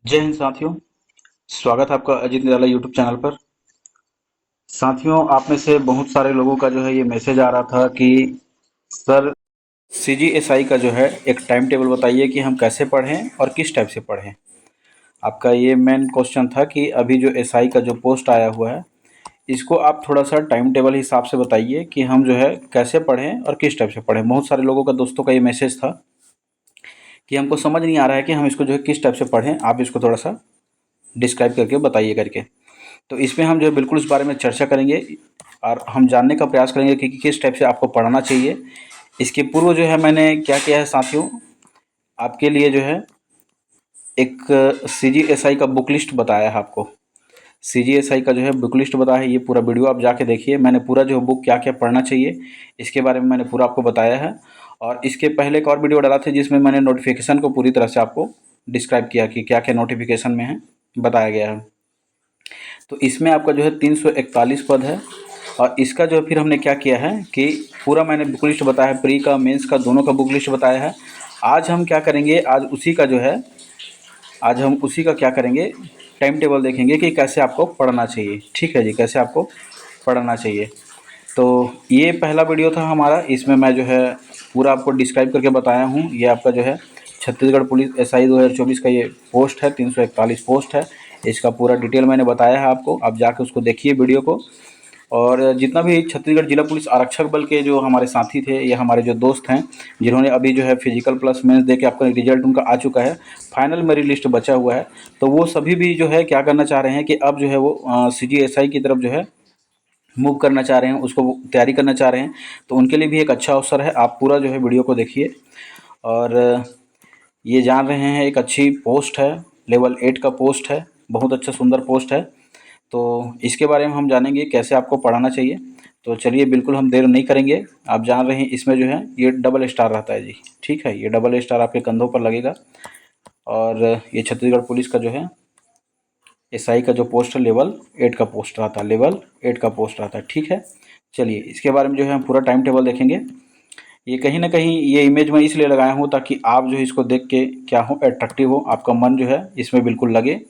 जय हिंद साथियों। स्वागत है आपका अजीत निराला यूट्यूब चैनल पर। साथियों, आप में से बहुत सारे लोगों का जो है ये मैसेज आ रहा था कि सर, सीजीएसआई का जो है एक टाइम टेबल बताइए कि हम कैसे पढ़ें और किस टाइप से पढ़ें। आपका ये मेन क्वेश्चन था कि अभी जो एसआई का जो पोस्ट आया हुआ है, इसको आप थोड़ा सा टाइम टेबल हिसाब से बताइए कि हम जो है कैसे पढ़ें और किस टाइप से पढ़ें। बहुत सारे लोगों का, दोस्तों का ये मैसेज था कि हमको समझ नहीं आ रहा है कि हम इसको जो है किस टाइप से पढ़ें, आप इसको थोड़ा सा डिस्क्राइब करके बताइए करके। तो इसमें हम जो है बिल्कुल इस बारे में चर्चा करेंगे और हम जानने का प्रयास करेंगे कि किस टाइप से आपको पढ़ना चाहिए। इसके पूर्व जो है मैंने क्या किया है साथियों, आपके लिए जो है एक सीजीएसआई का बुक लिस्ट बताया है आपको। सीजीएसआई का जो है बुक लिस्ट बताया है, ये पूरा वीडियो आप जाके देखिए। मैंने पूरा जो बुक क्या क्या पढ़ना चाहिए इसके बारे में मैंने पूरा आपको बताया है। और इसके पहले एक और वीडियो डाला था जिसमें मैंने नोटिफिकेशन को पूरी तरह से आपको डिस्क्राइब किया कि क्या क्या नोटिफिकेशन में है, बताया गया है। तो इसमें आपका जो है 341 पद है। और इसका जो है फिर हमने क्या किया है कि पूरा मैंने बुक लिस्ट बताया है, प्री का मेंस का दोनों का बुक लिस्ट बताया है। आज हम क्या करेंगे, आज हम उसी का क्या करेंगे, टाइम टेबल देखेंगे कि कैसे आपको पढ़ना चाहिए। ठीक है जी, कैसे आपको पढ़ना चाहिए। तो ये पहला वीडियो था हमारा, इसमें मैं जो है पूरा आपको डिस्क्राइब करके बताया हूँ। ये आपका जो है छत्तीसगढ़ पुलिस एसआई 2024 का ये पोस्ट है, 341 पोस्ट है। इसका पूरा डिटेल मैंने बताया है आपको, आप जाके उसको देखिए वीडियो को। और जितना भी छत्तीसगढ़ जिला पुलिस आरक्षक बल के जो हमारे साथी थे या हमारे जो दोस्त हैं, जिन्होंने अभी जो है फिजिकल प्लस मेंस दे के आपका रिजल्ट उनका आ चुका है, फाइनल मेरिट लिस्ट बचा हुआ है, तो वो सभी भी जो है क्या करना चाह रहे हैं कि अब जो है वो सीजीएसआई की तरफ जो है मूव करना चाह रहे हैं, उसको वो तैयारी करना चाह रहे हैं। तो उनके लिए भी एक अच्छा अवसर है, आप पूरा जो है वीडियो को देखिए। और ये जान रहे हैं एक अच्छी पोस्ट है, लेवल 8 का पोस्ट है, बहुत अच्छा सुंदर पोस्ट है। तो इसके बारे में हम जानेंगे कैसे आपको पढ़ाना चाहिए। तो चलिए, बिल्कुल हम देर नहीं करेंगे। आप जान रहे हैं इसमें जो है ये डबल स्टार रहता है जी। ठीक है, ये डबल स्टार आपके कंधों पर लगेगा। और ये छत्तीसगढ़ पुलिस का जो है एसआई का जो पोस्ट है, लेवल 8 का पोस्ट रहता है, लेवल 8 का पोस्ट रहता है। ठीक है, चलिए इसके बारे में जो है हम पूरा टाइम टेबल देखेंगे। ये कहीं ना कहीं ये इमेज मैं इसलिए लगाया हूँ ताकि आप जो है इसको देख के क्या हो, अट्रैक्टिव हो, आपका मन जो है इसमें बिल्कुल लगे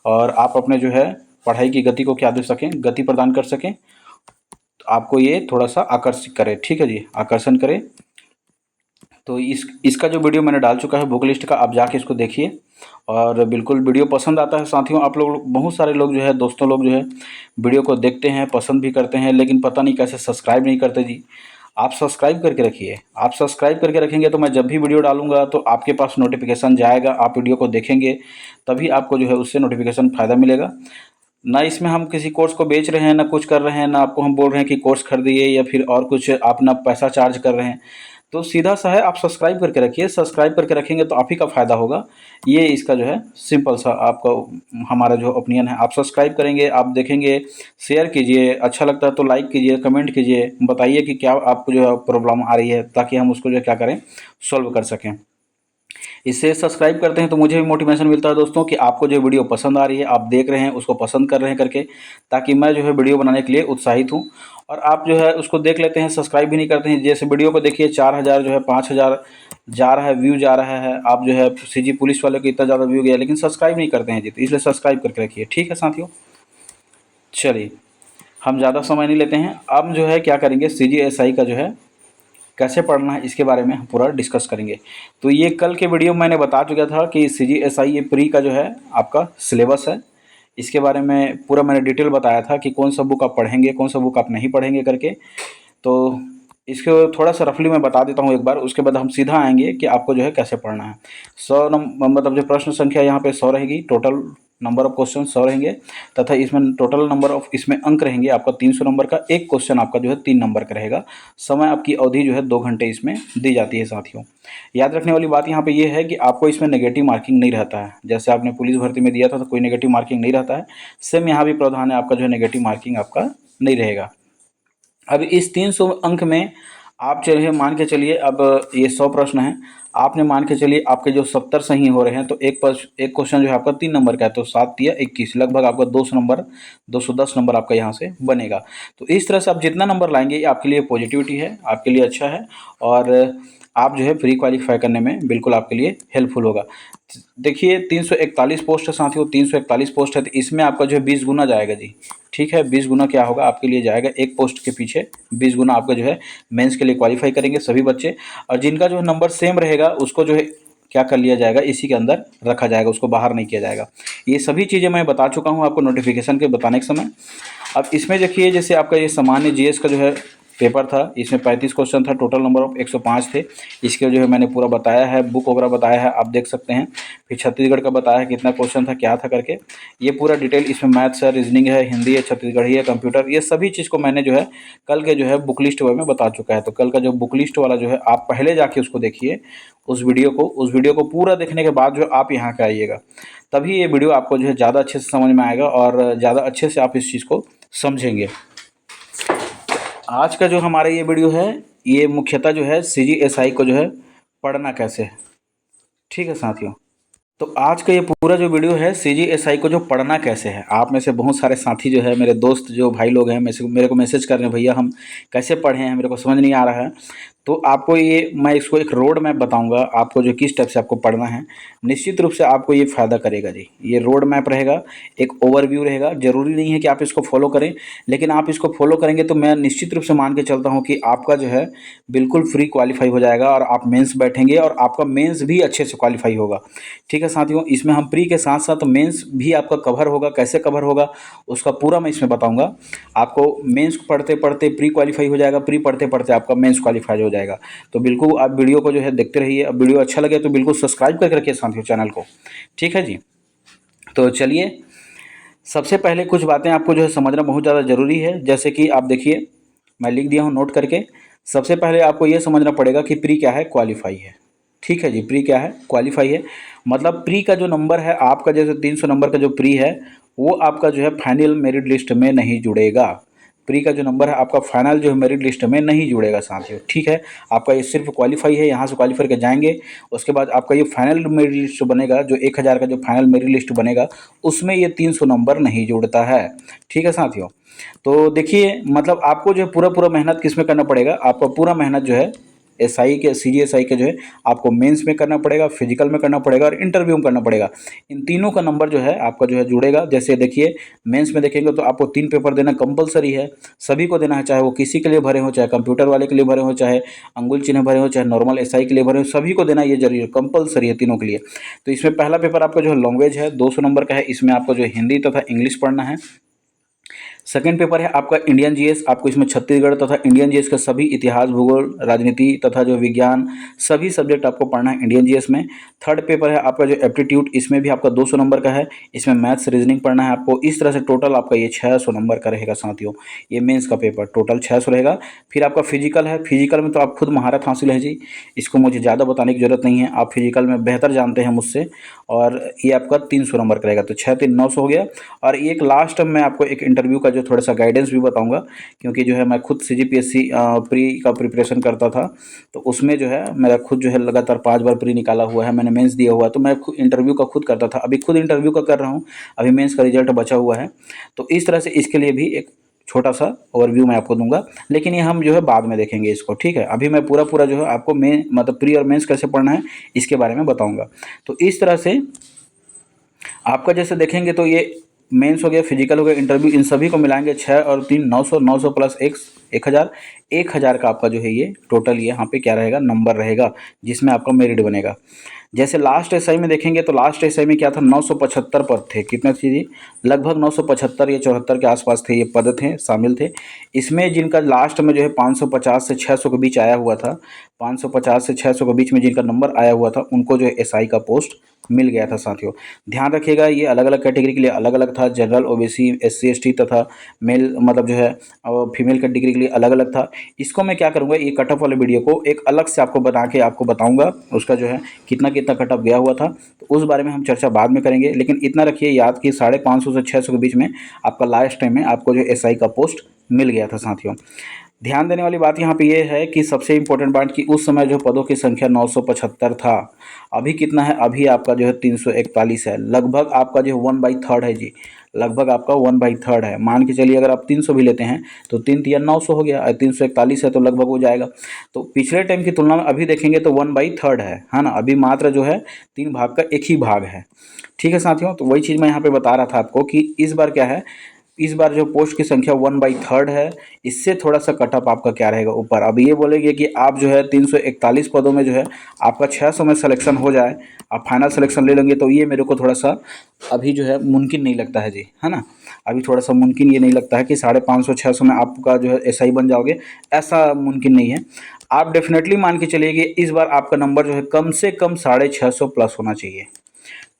और आप अपने जो है पढ़ाई की गति को क्या दे सकें, गति प्रदान कर सकें। तो आपको ये थोड़ा सा आकर्षित करे, ठीक है जी, आकर्षण करे। तो इसका जो वीडियो मैंने डाल चुका है बुक लिस्ट का, आप जाके इसको देखिए। और बिल्कुल वीडियो पसंद आता है साथियों, आप लोग बहुत सारे लोग जो है, दोस्तों लोग जो है वीडियो को देखते हैं, पसंद भी करते हैं, लेकिन पता नहीं कैसे सब्सक्राइब नहीं करते जी। आप सब्सक्राइब करके रखिए, आप सब्सक्राइब करके रखेंगे तो मैं जब भी वीडियो डालूंगा तो आपके पास नोटिफिकेशन जाएगा, आप वीडियो को देखेंगे, तभी आपको जो है उससे नोटिफिकेशन फ़ायदा मिलेगा। ना इसमें हम किसी कोर्स को बेच रहे हैं, ना कुछ कर रहे हैं, ना आपको हम बोल रहे हैं कि कोर्स खरीदिए या फिर और कुछ आप ना पैसा चार्ज कर रहे हैं। तो सीधा सा है, आप सब्सक्राइब करके रखिए, सब्सक्राइब करके रखेंगे तो आप ही का फ़ायदा होगा। ये इसका जो है सिंपल सा आपका, हमारा जो ओपिनियन है, आप सब्सक्राइब करेंगे, आप देखेंगे, शेयर कीजिए, अच्छा लगता है तो लाइक कीजिए, कमेंट कीजिए, बताइए कि क्या आपको जो है प्रॉब्लम आ रही है, ताकि हम उसको जो है क्या करें, सॉल्व कर सकें। इससे सब्सक्राइब करते हैं तो मुझे भी मोटिवेशन मिलता है दोस्तों कि आपको जो वीडियो पसंद आ रही है, आप देख रहे हैं, उसको पसंद कर रहे हैं करके, ताकि मैं जो है वीडियो बनाने के लिए उत्साहित हूँ। और आप जो है उसको देख लेते हैं, सब्सक्राइब भी नहीं करते हैं। जैसे वीडियो को देखिए, 4000 जो है 5000 जा रहा है, व्यू जा रहा है, आप जो है सीजी पुलिस वाले को इतना ज़्यादा व्यू गया, लेकिन सब्सक्राइब नहीं करते हैं जी। तो इसलिए सब्सक्राइब करके रखिए, ठीक है साथियों। चलिए, हम ज़्यादा समय नहीं लेते हैं, अब जो है क्या करेंगे, सीजीएसआई का जो है कैसे पढ़ना है इसके बारे में हम पूरा डिस्कस करेंगे। तो ये कल के वीडियो में मैंने बता चुका था कि सीजीएसआई ये प्री का जो है आपका सिलेबस है। इसके बारे में पूरा मैंने डिटेल बताया था कि कौन सा बुक आप पढ़ेंगे, कौन सा बुक आप नहीं पढ़ेंगे करके। तो इसको थोड़ा सा रफली मैं बता देता हूँ एक बार, उसके बाद हम सीधा आएंगे कि आपको जो है कैसे पढ़ना है। 100 मतलब जो प्रश्न संख्या यहाँ पे 100 रहेगी, टोटल नंबर ऑफ क्वेश्चन 100 रहेंगे, तथा इसमें टोटल नंबर ऑफ इसमें अंक रहेंगे आपका 300 नंबर का। एक क्वेश्चन आपका जो है 3 नंबर का रहेगा। समय आपकी अवधि जो है 2 घंटे इसमें दी जाती है साथियों। याद रखने वाली बात यहाँ पे ये है कि आपको इसमें नेगेटिव मार्किंग नहीं रहता है। जैसे आपने पुलिस भर्ती में दिया था तो कोई नेगेटिव मार्किंग नहीं रहता है, सेम यहाँ भी प्रावधान है, आपका जो है नेगेटिव मार्किंग आपका नहीं रहेगा। अब इस 300 अंक में आप चलिए मान के चलिए, अब ये 100 प्रश्न हैं, आपने मान के चलिए आपके जो 70 सही हो रहे हैं तो एक क्वेश्चन जो है आपका 3 नंबर का है, तो 7 या 21 लगभग आपका 210 नंबर आपका यहाँ से बनेगा। तो इस तरह से आप जितना नंबर लाएंगे ये आपके लिए पॉजिटिविटी है, आपके लिए अच्छा है, और आप जो है प्री क्वालिफाई करने में बिल्कुल आपके लिए हेल्पफुल होगा। देखिए 341 पोस्ट है साथियों, 341 पोस्ट है, तो इसमें आपका जो है 20 गुना जाएगा जी। ठीक है, 20 गुना क्या होगा आपके लिए जाएगा, एक पोस्ट के पीछे 20 गुना आपका जो है मेंस के लिए क्वालिफाई करेंगे सभी बच्चे। और जिनका जो है नंबर सेम रहेगा उसको जो है क्या कर लिया जाएगा, इसी के अंदर रखा जाएगा, उसको बाहर नहीं किया जाएगा। ये सभी चीज़ें मैं बता चुका हूँ आपको नोटिफिकेशन के बताने के समय। अब इसमें देखिए जैसे आपका ये सामान्य जीएस का जो है पेपर था, इसमें 35 क्वेश्चन था, टोटल नंबर ऑफ 105 थे। इसके जो है मैंने पूरा बताया है, बुक वगैरह बताया है, आप देख सकते हैं। फिर छत्तीसगढ़ का बताया है कितना क्वेश्चन था, क्या था करके, ये पूरा डिटेल इसमें मैथ्स है, रीजनिंग है, हिंदी है, छत्तीसगढ़ी है, कंप्यूटर, ये सभी चीज़ को मैंने जो है कल के जो है बुक लिस्ट में बता चुका है। तो कल का जो बुक लिस्ट वाला जो है आप पहले जाके उसको देखिए, उस वीडियो को पूरा देखने के बाद जो आप यहाँ पे आइएगा, तभी ये वीडियो आपको जो है ज़्यादा अच्छे से समझ में आएगा और ज़्यादा अच्छे से आप इस चीज़ को समझेंगे। आज का जो हमारा ये वीडियो है, ये मुख्यतः जो है CGSI को जो है पढ़ना कैसे है। ठीक है साथियों, तो आज का ये पूरा जो वीडियो है CGSI को जो पढ़ना कैसे है, आप में से बहुत सारे साथी जो है, मेरे दोस्त जो भाई लोग हैं मेरे को मैसेज कर रहे हैं, भैया हम कैसे पढ़ें हैं, मेरे को समझ नहीं आ रहा है। तो आपको ये मैं इसको एक रोड मैप बताऊंगा आपको, जो किस टाइप से आपको पढ़ना है। निश्चित रूप से आपको ये फ़ायदा करेगा जी। ये रोड मैप रहेगा, एक ओवरव्यू रहेगा। ज़रूरी नहीं है कि आप इसको फॉलो करें, लेकिन आप इसको फॉलो करेंगे तो मैं निश्चित रूप से मान के चलता हूँ कि आपका जो है बिल्कुल फ्री क्वालिफाई हो जाएगा, और आप मेंस बैठेंगे और आपका मेंस भी अच्छे से क्वालिफाई होगा। ठीक है साथियों, इसमें हम प्री के साथ साथ मेंस भी आपका कवर होगा। कैसे कवर होगा उसका पूरा मैं इसमें बताऊंगा आपको। मेंस पढ़ते पढ़ते प्री क्वालिफाई हो जाएगा, प्री पढ़ते पढ़ते आपका मेंस क्वालिफाई हो जाएगा। तो बिल्कुल आप वीडियो को जो है देखते रहिए। अब वीडियो अच्छा लगे तो बिल्कुल सब्सक्राइब करके रखिए साथियों चैनल को। ठीक है जी, तो चलिए सबसे पहले कुछ बातें आपको जो है समझना बहुत ज़्यादा ज़रूरी है। जैसे कि आप देखिए, मैं लिख दिया हूँ नोट करके। सबसे पहले आपको ये समझना पड़ेगा कि प्री क्या है, क्वालिफाई है। ठीक है जी, प्री क्या है, क्वालिफाई है। मतलब प्री का जो नंबर है आपका, जैसे 300 नंबर का जो प्री है, वो आपका जो है फाइनल मेरिट लिस्ट में नहीं जुड़ेगा। प्री का जो नंबर है आपका फाइनल जो है मेरिट लिस्ट में नहीं जुड़ेगा साथियों। ठीक है, आपका ये सिर्फ क्वालिफाई है, यहाँ से क्वालिफाई करके जाएंगे। उसके बाद आपका ये फाइनल मेरिट लिस्ट बनेगा, जो 1000 का जो फाइनल मेरिट लिस्ट बनेगा उसमें ये 300 नंबर नहीं जुड़ता है। ठीक है साथियों, तो देखिए मतलब आपको जो है पूरा पूरा मेहनत किस में करना पड़ेगा, आपका पूरा मेहनत जो है एसआई के CGSI के जो है आपको मेंस में करना पड़ेगा, फिजिकल में करना पड़ेगा और इंटरव्यू में करना पड़ेगा। इन तीनों का नंबर जो है आपका जो है जुड़ेगा। जैसे देखिए मेंस में देखेंगे तो आपको 3 पेपर देना कंपलसरी है, सभी को देना है, चाहे वो किसी के लिए भरे हो, चाहे कंप्यूटर वाले के लिए भरे हो, चाहे अंगुल चिन्ह भरे हो, चाहे नॉर्मल SI के लिए भरे हो, सभी को देना ये जरूरी है, कंपलसरी है तीनों के लिए। तो इसमें पहला पेपर आपका जो है लैंग्वेज है, 200 नंबर का है। इसमें आपको जो हिंदी तथा इंग्लिश पढ़ना है। सेकेंड पेपर है आपका इंडियन जीएस, आपको इसमें छत्तीसगढ़ तथा इंडियन जीएस का सभी इतिहास, भूगोल, राजनीति तथा जो विज्ञान सभी सब्जेक्ट आपको पढ़ना है इंडियन जीएस में। थर्ड पेपर है आपका जो एप्टीट्यूड, इसमें भी आपका 200 नंबर का है। इसमें मैथ्स रीजनिंग पढ़ना है आपको। इस तरह से टोटल आपका ये 600 नंबर का रहेगा साथियों। ये मेंस का पेपर टोटल 600 रहेगा। फिर आपका फिजिकल है, फिजिकल में तो आप खुद महारत हासिल है जी, इसको मुझे ज़्यादा बताने की जरूरत नहीं है, आप फिजिकल में बेहतर जानते हैं मुझसे। और ये आपका 300 नंबर का रहेगा, तो 6 3 900 हो गया। और एक लास्ट में आपको एक इंटरव्यू का जो थोड़ा सा गाइडेंस भी बताऊंगा, क्योंकि जो है मैं खुद CGPSC प्री का प्रिपरेशन करता था, तो उसमें जो है मेरा खुद जो है लगातार 5 बार प्री निकाला हुआ है, मैंने मेंस दिया हुआ है, तो मैं इंटरव्यू का खुद करता था, अभी खुद इंटरव्यू का कर रहा हूँ, अभी मेंस का रिजल्ट बचा हुआ है। तो इस तरह से इसके लिए भी एक छोटा सा ओवरव्यू मैं आपको दूंगा, लेकिन ये हम जो है बाद में देखेंगे इसको। ठीक है, अभी मैं पूरा जो है आपको मेन मतलब प्री और मेंस कैसे पढ़ना है इसके बारे में बताऊंगा। तो इस तरह से आपका जैसे देखेंगे तो ये मेंस हो गया, फिजिकल हो गया, इंटरव्यू, इन सभी को मिलाएंगे 6 और 3 900, 900 प्लस 1000, 1000 का आपका जो है ये टोटल ये यहाँ पे क्या रहेगा, नंबर रहेगा, जिसमें आपका मेरिट बनेगा। जैसे लास्ट SI में देखेंगे तो लास्ट SI में क्या था, 975 पद थे। कितने थे जी, लगभग 975 या 74 के आसपास थे, ये पद थे शामिल थे। इसमें जिनका लास्ट में जो है 550 से 600 के बीच आया हुआ था, 550 से 600 के बीच में जिनका नंबर आया हुआ था, उनको जो है SI का पोस्ट मिल गया था साथियों। ध्यान रखिएगा ये अलग अलग कैटेगरी के लिए अलग अलग था, जनरल, OBC, SC ST तथा मेल मतलब जो है फीमेल कैटेगरी के लिए अलग अलग था। इसको मैं क्या करूँगा, ये कटअप वाले वीडियो को एक अलग से आपको बना के आपको बताऊँगा, उसका जो है कितना कितना कटअप गया हुआ था, तो उस बारे में हम चर्चा बाद में करेंगे। लेकिन इतना रखिए याद कि 550 से 600 के बीच में आपका लास्ट टाइम में आपको जो SI का पोस्ट मिल गया था साथियों। ध्यान देने वाली बात यहाँ पे ये है कि सबसे इम्पोर्टेंट बात कि उस समय जो पदों की संख्या 975 था, अभी कितना है, अभी आपका जो है 341 है। लगभग आपका जो 1/3 है जी, लगभग आपका 1/3 है। मान के चलिए अगर आप 300 भी लेते हैं तो 3 तिया 900 हो गया, 341 है तो लगभग हो जाएगा। तो पिछले टाइम की तुलना में अभी देखेंगे तो 1/3 है ना। अभी मात्र जो है 3 भाग का 1 ही भाग है। ठीक है साथियों, तो वही चीज़ मैं यहाँ पे बता रहा था आपको कि इस बार क्या है, इस बार जो पोस्ट की संख्या 1/3 है, इससे थोड़ा सा कटअप आपका क्या रहेगा ऊपर। अब ये बोलेंगे कि आप जो है 341 पदों में जो है आपका 600 में सिलेक्शन हो जाए, आप फाइनल सिलेक्शन ले लेंगे, तो ये मेरे को थोड़ा सा अभी जो है मुमकिन नहीं लगता है जी, है ना। अभी थोड़ा सा मुमकिन ये नहीं लगता है कि 550 600 में आपका जो है एसआई बन जाओगे, ऐसा मुमकिन नहीं है। आप डेफिनेटली मान के चलिए कि इस बार आपका नंबर जो है कम से कम 650 प्लस होना चाहिए।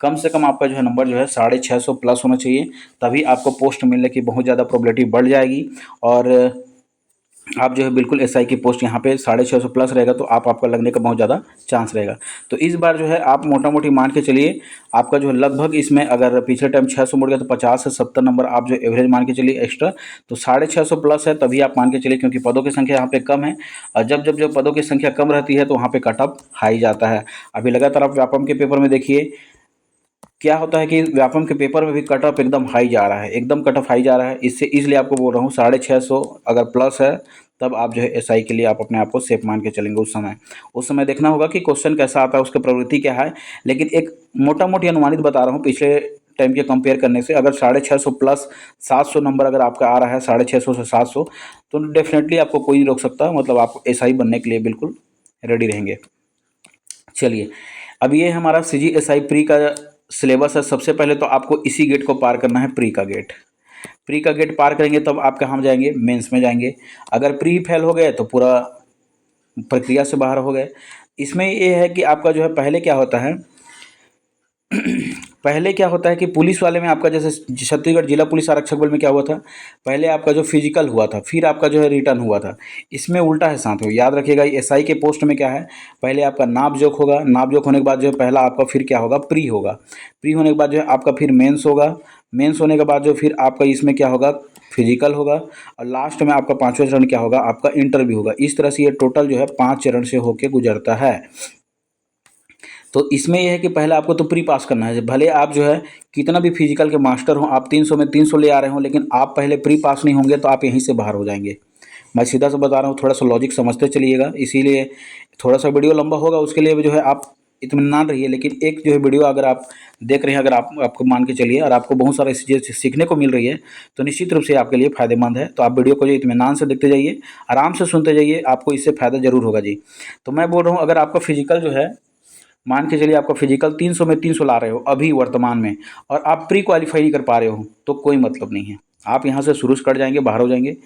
कम से कम आपका जो है नंबर जो है 650 प्लस होना चाहिए, तभी आपको पोस्ट मिलने की बहुत ज़्यादा प्रोबेबिलिटी बढ़ जाएगी। और आप जो है बिल्कुल एसआई की पोस्ट यहाँ पे 650 प्लस रहेगा तो आपका लगने का बहुत ज़्यादा चांस रहेगा। तो इस बार जो है आप मोटा मोटी मान के चलिए आपका जो है लगभग इसमें, अगर पिछले टाइम 600 मुड़ गया तो 50 से 70 नंबर आप जो एवरेज मान के चलिए एक्स्ट्रा, तो 650 प्लस है तभी आप मान के चलिए, क्योंकि पदों की संख्या यहाँ पे कम है। और जब पदों की संख्या कम रहती है तो वहाँ पे कटअप हाई जाता है। अभी लगातार आप व्यापम के पेपर में देखिए क्या होता है कि व्यापम के पेपर में भी कट ऑफ एकदम हाई जा रहा है, एकदम कट ऑफ हाई जा रहा है। इससे इसलिए आपको बोल रहा हूँ 650 अगर प्लस है तब आप जो है एसआई के लिए आप अपने आप को सेफ मान के चलेंगे। उस समय देखना होगा कि क्वेश्चन कैसा आता है, उसकी प्रवृत्ति क्या है। लेकिन एक मोटा मोटी अनुमानित बता रहा हूँ पिछले टाइम के कंपेयर करने से, अगर 650 प्लस 700 नंबर अगर आपका आ रहा है 650 से 700, तो डेफिनेटली आपको कोई नहीं रोक सकता, मतलब आप एसआई बनने के लिए बिल्कुल रेडी रहेंगे। चलिए, अब ये हमारा सीजीएसआई प्री का सिलेबस है। सबसे पहले तो आपको इसी गेट को पार करना है, प्री का गेट। प्री का गेट पार करेंगे तब आप कहाँ जाएंगे, मेंस में जाएंगे। अगर प्री फेल हो गए तो पूरा प्रक्रिया से बाहर हो गए। इसमें ये है कि आपका जो है पहले क्या होता है पहले क्या होता है कि पुलिस वाले में आपका, जैसे छत्तीसगढ़ जिला पुलिस आरक्षक बल में क्या हुआ था, पहले आपका जो फिजिकल हुआ था फिर आपका जो है रिटर्न हुआ था। इसमें उल्टा है साथियों, याद रखिएगा। एसआई के पोस्ट में क्या है, पहले आपका नाप जोक होगा, नाप जोक होने के बाद जो है पहला आपका फिर क्या होगा, प्री होगा। प्री होने के बाद जो है आपका फिर मेंस होगा। मेंस होने के बाद जो फिर आपका इसमें क्या होगा, फिजिकल होगा। और लास्ट में आपका 5वां चरण क्या होगा, आपका इंटरव्यू होगा। इस तरह से ये टोटल जो है 5 चरण से होके गुजरता है। तो इसमें यह है कि पहले आपको तो प्री पास करना है। भले आप जो है कितना भी फिजिकल के मास्टर हो, आप 300 में 300 ले आ रहे हो, लेकिन आप पहले प्री पास नहीं होंगे तो आप यहीं से बाहर हो जाएंगे। मैं सीधा से बता रहा हूँ, थोड़ा सा लॉजिक समझते चलिएगा। इसीलिए थोड़ा सा वीडियो लंबा होगा, उसके लिए भी जो है आप इत्मीनान रहिए। लेकिन एक जो है वीडियो अगर आप देख रहे हैं, अगर आपको मान के चलिए और आपको बहुत सारी चीज़ें सीखने को मिल रही है, तो निश्चित रूप से आपके लिए फ़ायदेमंद है। तो आप वीडियो को जो इत्मीनान से देखते जाइए, आराम से सुनते जाइए, आपको इससे फ़ायदा ज़रूर होगा जी। तो मैं बोल रहा हूँ, अगर आपका फिजिकल जो है, मान के चलिए आपका फिजिकल 300 में 300 ला रहे हो अभी वर्तमान में, और आप प्री क्वालिफाई नहीं कर पा रहे हो, तो कोई मतलब नहीं है, आप यहाँ से शुरू से कट जाएंगे, बाहर हो जाएंगे।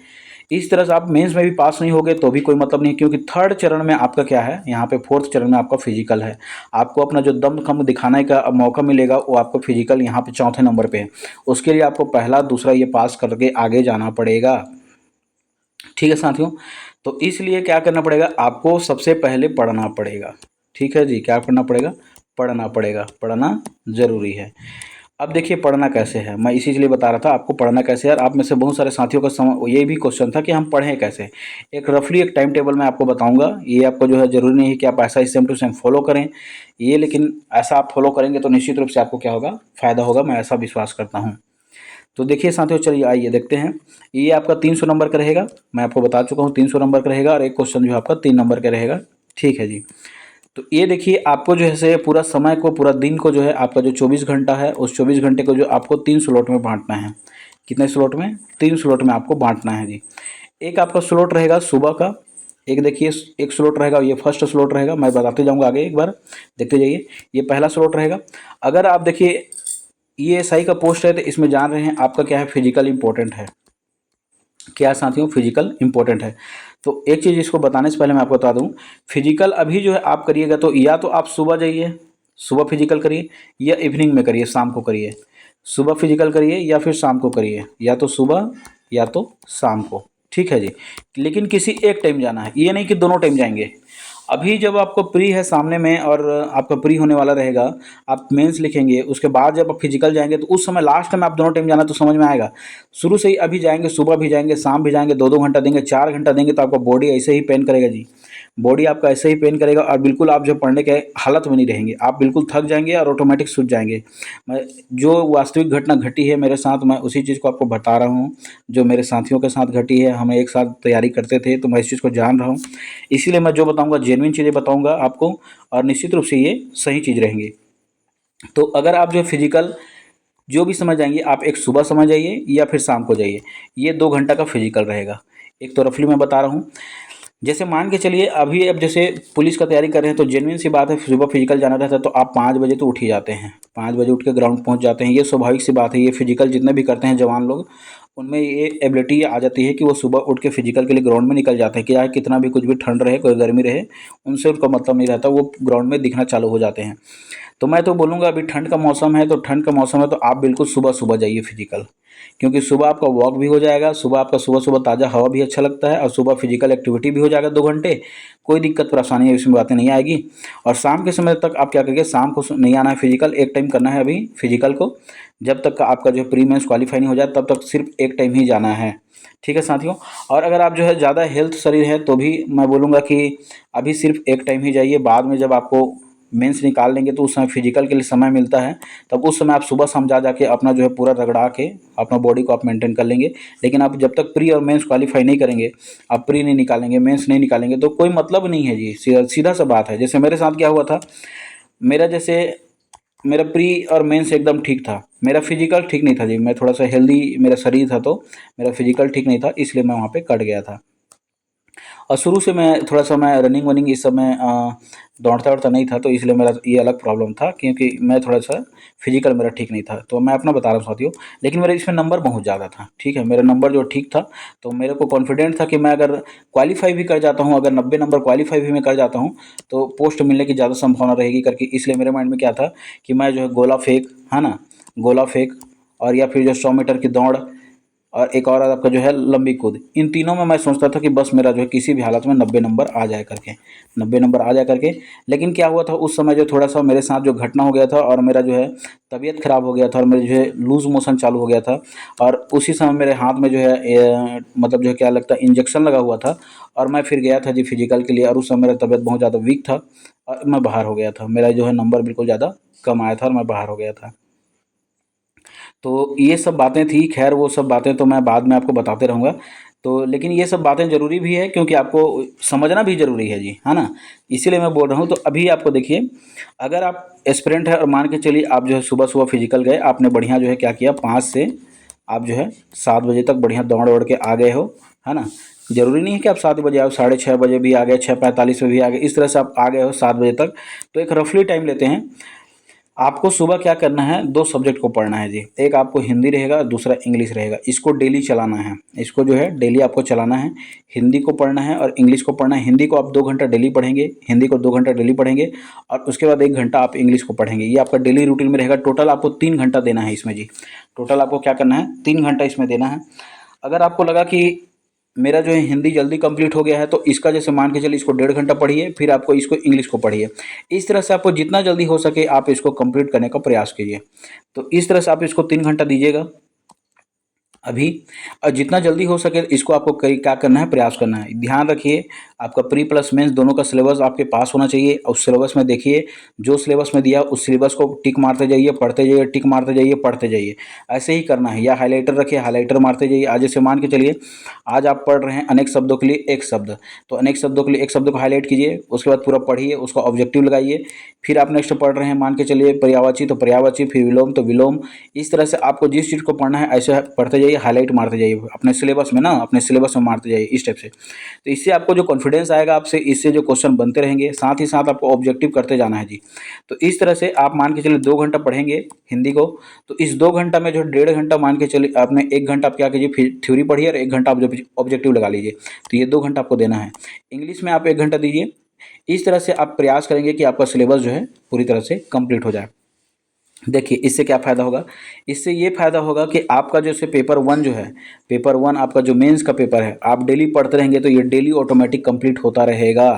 इस तरह से आप मेंस में भी पास नहीं होगे तो भी कोई मतलब नहीं, क्योंकि थर्ड चरण में आपका क्या है, यहाँ पे फोर्थ चरण में आपका फिजिकल है। आपको अपना जो दम खम दिखाने का मौका मिलेगा वो आपको फिजिकल यहाँ पे चौथे नंबर पे है। उसके लिए आपको पहला दूसरा ये पास करके आगे जाना पड़ेगा। ठीक है साथियों, तो इसलिए क्या करना पड़ेगा, आपको सबसे पहले पढ़ना पड़ेगा। ठीक है जी, क्या करना पड़ेगा, पढ़ना पड़ेगा, पढ़ना ज़रूरी है। अब देखिए पढ़ना कैसे है, मैं इसी लिए बता रहा था आपको पढ़ना कैसे है। और आप में से बहुत सारे साथियों का ये भी क्वेश्चन था कि हम पढ़ें कैसे। एक रफली एक टाइम टेबल मैं आपको बताऊंगा। ये आपको जो है ज़रूरी नहीं है कि आप ऐसा सेम टू सेम फॉलो करें ये, लेकिन ऐसा आप फॉलो करेंगे तो निश्चित रूप से आपको क्या होगा, फ़ायदा होगा, मैं ऐसा विश्वास करता हूँ। तो देखिए साथियों, चलिए आइए देखते हैं। ये आपका 300 नंबर का रहेगा, मैं आपको बता चुका हूँ 300 नंबर का रहेगा, और एक क्वेश्चन जो है आपका 3 नंबर का रहेगा। ठीक है जी। तो ये देखिए आपको जो है से पूरा समय को, पूरा दिन को जो है आपका जो 24 घंटा है, उस 24 घंटे को जो आपको 3 स्लॉट में बांटना है। कितने स्लॉट में, 3 स्लॉट में आपको बांटना है जी। एक आपका स्लॉट रहेगा सुबह का, एक देखिए एक स्लॉट रहेगा, ये फर्स्ट स्लॉट रहेगा, मैं बताते जाऊँगा आगे, एक बार देखते जाइए। ये पहला स्लॉट रहेगा। अगर आप देखिए ये एसआई का पोस्ट है तो इसमें जान रहे हैं आपका क्या है, फिजिकल इंपॉर्टेंट है। क्या साथियों, फिजिकल इंपॉर्टेंट है। तो एक चीज़ इसको बताने से पहले मैं आपको बता दूं, फिजिकल अभी जो है आप करिएगा तो या तो आप सुबह जाइए, सुबह फिजिकल करिए, या इवनिंग में करिए, शाम को करिए। सुबह फिजिकल करिए या फिर शाम को करिए, या तो सुबह या तो शाम को। ठीक है जी, लेकिन किसी एक टाइम जाना है, ये नहीं कि दोनों टाइम जाएंगे। अभी जब आपको प्री है सामने में और आपका प्री होने वाला रहेगा, आप मेंस लिखेंगे, उसके बाद जब आप फिजिकल जाएंगे तो उस समय लास्ट में आप दोनों टाइम जाना तो समझ में आएगा। शुरू से ही अभी जाएंगे, सुबह भी जाएंगे, शाम भी जाएंगे, 2-2 घंटा देंगे, 4 घंटा देंगे, तो आपका बॉडी ऐसे ही पेन करेगा जी। बॉडी आपका ऐसे ही पेन करेगा और बिल्कुल आप जो पढ़ने के हालत में नहीं रहेंगे, आप बिल्कुल थक जाएंगे और ऑटोमेटिक सूझ जाएंगे। मैं जो वास्तविक घटना घटी है मेरे साथ, मैं उसी चीज़ को आपको बता रहा हूँ, जो मेरे साथियों के साथ घटी है। हम एक साथ तैयारी करते थे, तो मैं इस चीज़ को जान रहा हूँ। इसीलिए मैं जो बताऊँगा जेन्युइन चीज़ें बताऊँगा आपको, और निश्चित रूप से ये सही चीज़ रहेंगी। तो अगर आप जो फिजिकल जो भी समय जाएंगे, आप एक सुबह समय जाइए या फिर शाम को जाइए, ये 2 घंटा का फिजिकल रहेगा। एक तो रफली मैं बता रहा हूँ। जैसे मान के चलिए अभी अब जैसे पुलिस का तैयारी कर रहे हैं, तो जेन्युइन सी बात है, सुबह फिजिकल जाना रहता है तो आप 5 बजे तो उठ ही जाते हैं, 5 बजे उठ के ग्राउंड पहुंच जाते हैं। ये स्वाभाविक सी बात है, ये फिजिकल जितने भी करते हैं जवान लोग, उनमें ये एबिलिटी आ जाती है कि वो सुबह उठ के फिजिकल के लिए ग्राउंड में निकल जाते हैं। कि चाहे कितना भी कुछ भी ठंड रहे, कोई गर्मी रहे, उनसे उनका मतलब नहीं रहता, वो ग्राउंड में दिखना चालू हो जाते हैं। तो मैं तो बोलूँगा अभी ठंड का मौसम है, तो ठंड का मौसम है तो आप बिल्कुल सुबह सुबह जाइए फिजिकल, क्योंकि सुबह आपका वॉक भी हो जाएगा, सुबह आपका सुबह सुबह ताज़ा हवा भी अच्छा लगता है, और सुबह फिजिकल एक्टिविटी भी हो जाएगा 2 घंटे। कोई दिक्कत परेशानी इसमें बातें नहीं आएगी। और शाम के समय तक आप क्या करिए, शाम को नहीं आना है फिजिकल, एक टाइम करना है अभी फिजिकल को। जब तक का आपका जो प्री मेंस क्वालिफाई नहीं हो जाए तब तक सिर्फ एक टाइम ही जाना है। ठीक है साथियों। और अगर आप जो है ज़्यादा हेल्थ शरीर है तो भी मैं बोलूँगा कि अभी सिर्फ एक टाइम ही जाइए। बाद में जब आपको मेंस निकाल लेंगे तो उस समय फिजिकल के लिए समय मिलता है, तब उस समय आप सुबह शाम जा जाके अपना जो है पूरा रगड़ा के अपना बॉडी को आप मेंटेन कर लेंगे। लेकिन आप जब तक प्री और मेंस क्वालिफाई नहीं करेंगे, आप प्री नहीं निकालेंगे, मेंस नहीं निकालेंगे, तो कोई मतलब नहीं है जी। सीधा सीधा सा बात है। जैसे मेरे साथ क्या हुआ था, मेरा जैसे मेरा प्री और मेंस एकदम ठीक था, मेरा फिजिकल ठीक नहीं था जी। मैं थोड़ा सा हेल्दी मेरा शरीर था, तो मेरा फिजिकल ठीक नहीं था, इसलिए मैं वहाँ पे कट गया था। और शुरू से मैं थोड़ा सा मैं रनिंग वनिंग इस समय दौड़ता वौड़ता नहीं था, तो इसलिए मेरा ये अलग प्रॉब्लम था, क्योंकि मैं थोड़ा सा फिजिकल मेरा ठीक नहीं था। तो मैं अपना बता रहा हूँ साथियों। लेकिन मेरे इसमें नंबर बहुत ज़्यादा था, ठीक है, मेरा नंबर जो ठीक था, तो मेरे को कॉन्फिडेंट था कि मैं अगर क्वालिफाई भी कर जाता हूँ, अगर 90 नंबर क्वालिफाई भी मैं कर जाता हूँ, तो पोस्ट मिलने की ज़्यादा संभावना रहेगी करके। इसलिए मेरे माइंड में क्या था कि मैं जो है गोला फेंक, है ना, गोला फेंक, और या फिर जो 100 मीटर की दौड़, और एक और आपका जो है लंबी कूद, इन तीनों में मैं सोचता था कि बस मेरा जो है किसी भी हालत में 90 नंबर आ जाए करके, 90 नंबर आ जाए करके। लेकिन क्या हुआ था उस समय, जो थोड़ा सा मेरे साथ जो घटना हो गया था, और मेरा जो है तबीयत ख़राब हो गया था, और मेरे जो है लूज़ मोशन चालू हो गया था। और उसी समय मेरे हाथ में जो है मतलब जो है क्या लगता है, इंजेक्शन लगा हुआ था। और मैं फिर गया था जी फिजिकल के लिए, और उस समय मेरा तबीयत बहुत ज़्यादा वीक था, और मैं बाहर हो गया था। मेरा जो है नंबर बिल्कुल ज़्यादा कम आया था, और मैं बाहर हो गया था। तो ये सब बातें थी। खैर वो सब बातें तो मैं बाद में आपको बताते रहूँगा। तो लेकिन ये सब बातें ज़रूरी भी है, क्योंकि आपको समझना भी ज़रूरी है जी, है ना। इसीलिए मैं बोल रहा हूँ। तो अभी आपको देखिए, अगर आप एस्पिरेंट है और मान के चलिए आप जो है सुबह सुबह फिजिकल गए, आपने बढ़िया जो है क्या किया, 5 से आप जो है 7 बजे तक बढ़िया दौड़ के आ गए हो, है ना। ज़रूरी नहीं है कि आप 7 बजे आओ, 6:30 बजे भी आ गए, 6:45 में भी आ गए, इस तरह से आप आ गए हो 7 बजे तक। तो एक रफली टाइम लेते हैं। आपको सुबह क्या करना है, 2 सब्जेक्ट को पढ़ना है जी। एक आपको हिंदी रहेगा, दूसरा इंग्लिश रहेगा। इसको डेली चलाना है, इसको जो है डेली आपको चलाना है। हिंदी को पढ़ना है और इंग्लिश को पढ़ना है। हिंदी को आप 2 घंटा डेली पढ़ेंगे, हिंदी को 2 घंटा डेली पढ़ेंगे, और उसके बाद 1 घंटा आप इंग्लिश को पढ़ेंगे। ये आपका डेली रूटीन में रहेगा। टोटल आपको 3 घंटा देना है इसमें जी। टोटल आपको क्या करना है, 3 घंटा इसमें देना है। अगर आपको लगा कि मेरा जो है हिंदी जल्दी कंप्लीट हो गया है, तो इसका जैसे मान के चलिए इसको 1.5 घंटा पढ़िए, फिर आपको इसको इंग्लिश को पढ़िए। इस तरह से आपको जितना जल्दी हो सके आप इसको कंप्लीट करने का प्रयास कीजिए। तो इस तरह से आप इसको 3 घंटा दीजिएगा अभी। और जितना जल्दी हो सके इसको आपको कई क्या करना है, प्रयास करना है। ध्यान रखिए, आपका प्री प्लस मेंस दोनों का सिलेबस आपके पास होना चाहिए। और सिलेबस में देखिए, जो सिलेबस में दिया उस सिलेबस को टिक मारते जाइए, पढ़ते जाइए, टिक मारते जाइए, पढ़ते जाइए। ऐसे ही करना है। या हाईलाइटर रखिए, हाईलाइटर मारते जाइए। आज जैसे मान के चलिए आज आप पढ़ रहे हैं अनेक शब्दों के लिए एक शब्द, तो अनेक शब्दों के लिए एक शब्द को हाईलाइट कीजिए, उसके बाद पूरा पढ़िए, उसका ऑब्जेक्टिव लगाइए। फिर आप नेक्स्ट पढ़ रहे हैं मान के चलिए पर्यायवाची, तो पर्यायवाची, फिर विलोम तो विलोम। इस तरह से आपको जिस चीज़ को पढ़ना है ऐसे पढ़ते जाइए, हाईलाइट मारते जाइए अपने सिलेबस में ना, अपने सिलेबस में मारते जाइए इस टाइप से। तो इससे आपको जो कॉन्फिडेंस आएगा आपसे, इससे जो क्वेश्चन बनते रहेंगे, साथ ही साथ आपको ऑब्जेक्टिव करते जाना है जी। तो इस तरह से आप मान के चलिए 2 घंटा पढ़ेंगे हिंदी को, तो इस 2 घंटा में जो 1.5 घंटा मान के चलिए आपने 1 घंटा आप क्या कीजिए, फिर थ्योरी पढ़िए, और 1 घंटा आप जो ऑब्जेक्टिव लगा लीजिए। तो ये 2 घंटा आपको देना है। इंग्लिश में आप 1 घंटा दीजिए। इस तरह से आप प्रयास करेंगे कि आपका सिलेबस जो है पूरी तरह से कंप्लीट हो जाए। देखिए इससे क्या फ़ायदा होगा, इससे ये फ़ायदा होगा कि आपका जैसे पेपर वन जो है, पेपर वन आपका जो मेंस का पेपर है, आप डेली पढ़ते रहेंगे तो ये डेली ऑटोमेटिक कंप्लीट होता रहेगा।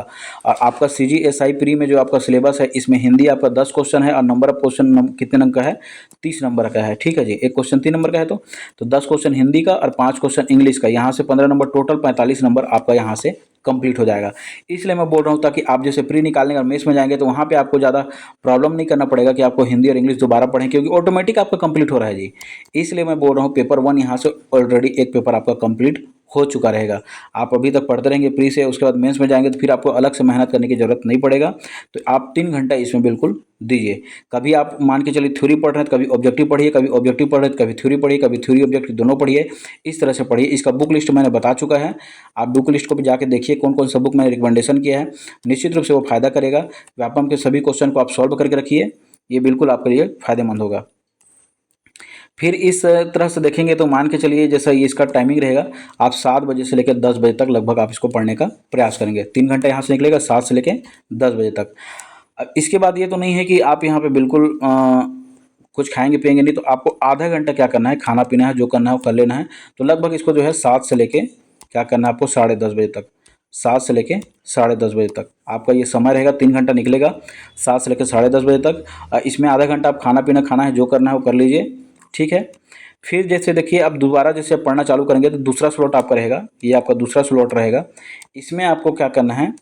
और आपका CGSI प्री में जो आपका सिलेबस है, इसमें हिंदी आपका 10 क्वेश्चन है और नंबर ऑफ क्वेश्चन कितने नंबर का है, 30 नंबर का है। ठीक है जी, एक क्वेश्चन 3 नंबर का है तो 10 क्वेश्चन हिंदी का और 5 क्वेश्चन इंग्लिश का, यहाँ से 15 नंबर, टोटल 45 नंबर आपका यहाँ से कंप्लीट हो जाएगा। इसलिए मैं बोल रहा हूँ ताकि आप जैसे प्री निकालने और मेंस में जाएंगे तो वहाँ पे आपको ज़्यादा प्रॉब्लम नहीं करना पड़ेगा कि आपको हिंदी और इंग्लिश दोबारा पढ़ें, क्योंकि ऑटोमेटिक आपका कंप्लीट हो रहा है जी। इसलिए मैं बोल रहा हूँ पेपर वन यहाँ से ऑलरेडी एक पेपर आपका कंप्लीट हो चुका रहेगा। आप अभी तक पढ़ते रहेंगे प्री से, उसके बाद मेंस में जाएंगे तो फिर आपको अलग से मेहनत करने की ज़रूरत नहीं पड़ेगा। तो आप 3 घंटा इसमें बिल्कुल दीजिए। कभी आप मान के चलिए थ्योरी पढ़ रहे हैं तो कभी ऑब्जेक्टिव पढ़िए, कभी ऑब्जेक्टिव पढ़ रहे हैं तो कभी थ्योरी पढ़िए, कभी थ्योरी ऑब्जेक्टिव दोनों पढ़िए। इस तरह से पढ़िए। इसका बुक लिस्ट मैंने बता चुका है, आप बुक लिस्ट को भी जाके देखिए कौन कौन सा बुक मैंने रिकमेंडेशन किया है। निश्चित रूप से वो फायदा करेगा। व्यापम के सभी क्वेश्चन को आप सॉल्व करके रखिए, ये बिल्कुल आपके लिए फायदेमंद होगा। फिर इस तरह से देखेंगे तो मान के चलिए जैसा ये इसका टाइमिंग रहेगा, आप 7 बजे से लेकर 10 बजे तक लगभग आप इसको पढ़ने का प्रयास करेंगे। 3 घंटा यहाँ से निकलेगा, 7 से लेकर 10 बजे तक। अब इसके बाद ये तो नहीं है कि आप यहाँ पे बिल्कुल कुछ खाएंगे पिएंगे नहीं, तो आपको आधा घंटा क्या करना है, खाना पीना है, जो करना है वो कर लेना है। तो लगभग इसको जो है 7 से लेके क्या करना है आपको 10:30 बजे तक, 7 से लेके 10:30 बजे तक आपका ये समय रहेगा। 3 घंटा निकलेगा 7 से लेकर 10:30 बजे तक। इसमें आधा घंटा आप खाना पीना खाना है, जो करना है वो कर लीजिए। ठीक है। फिर जैसे देखिए अब दोबारा जैसे आप पढ़ना चालू करेंगे तो दूसरा स्लॉट आपका रहेगा, ये आपका दूसरा स्लॉट रहेगा। इसमें आपको क्या करना है,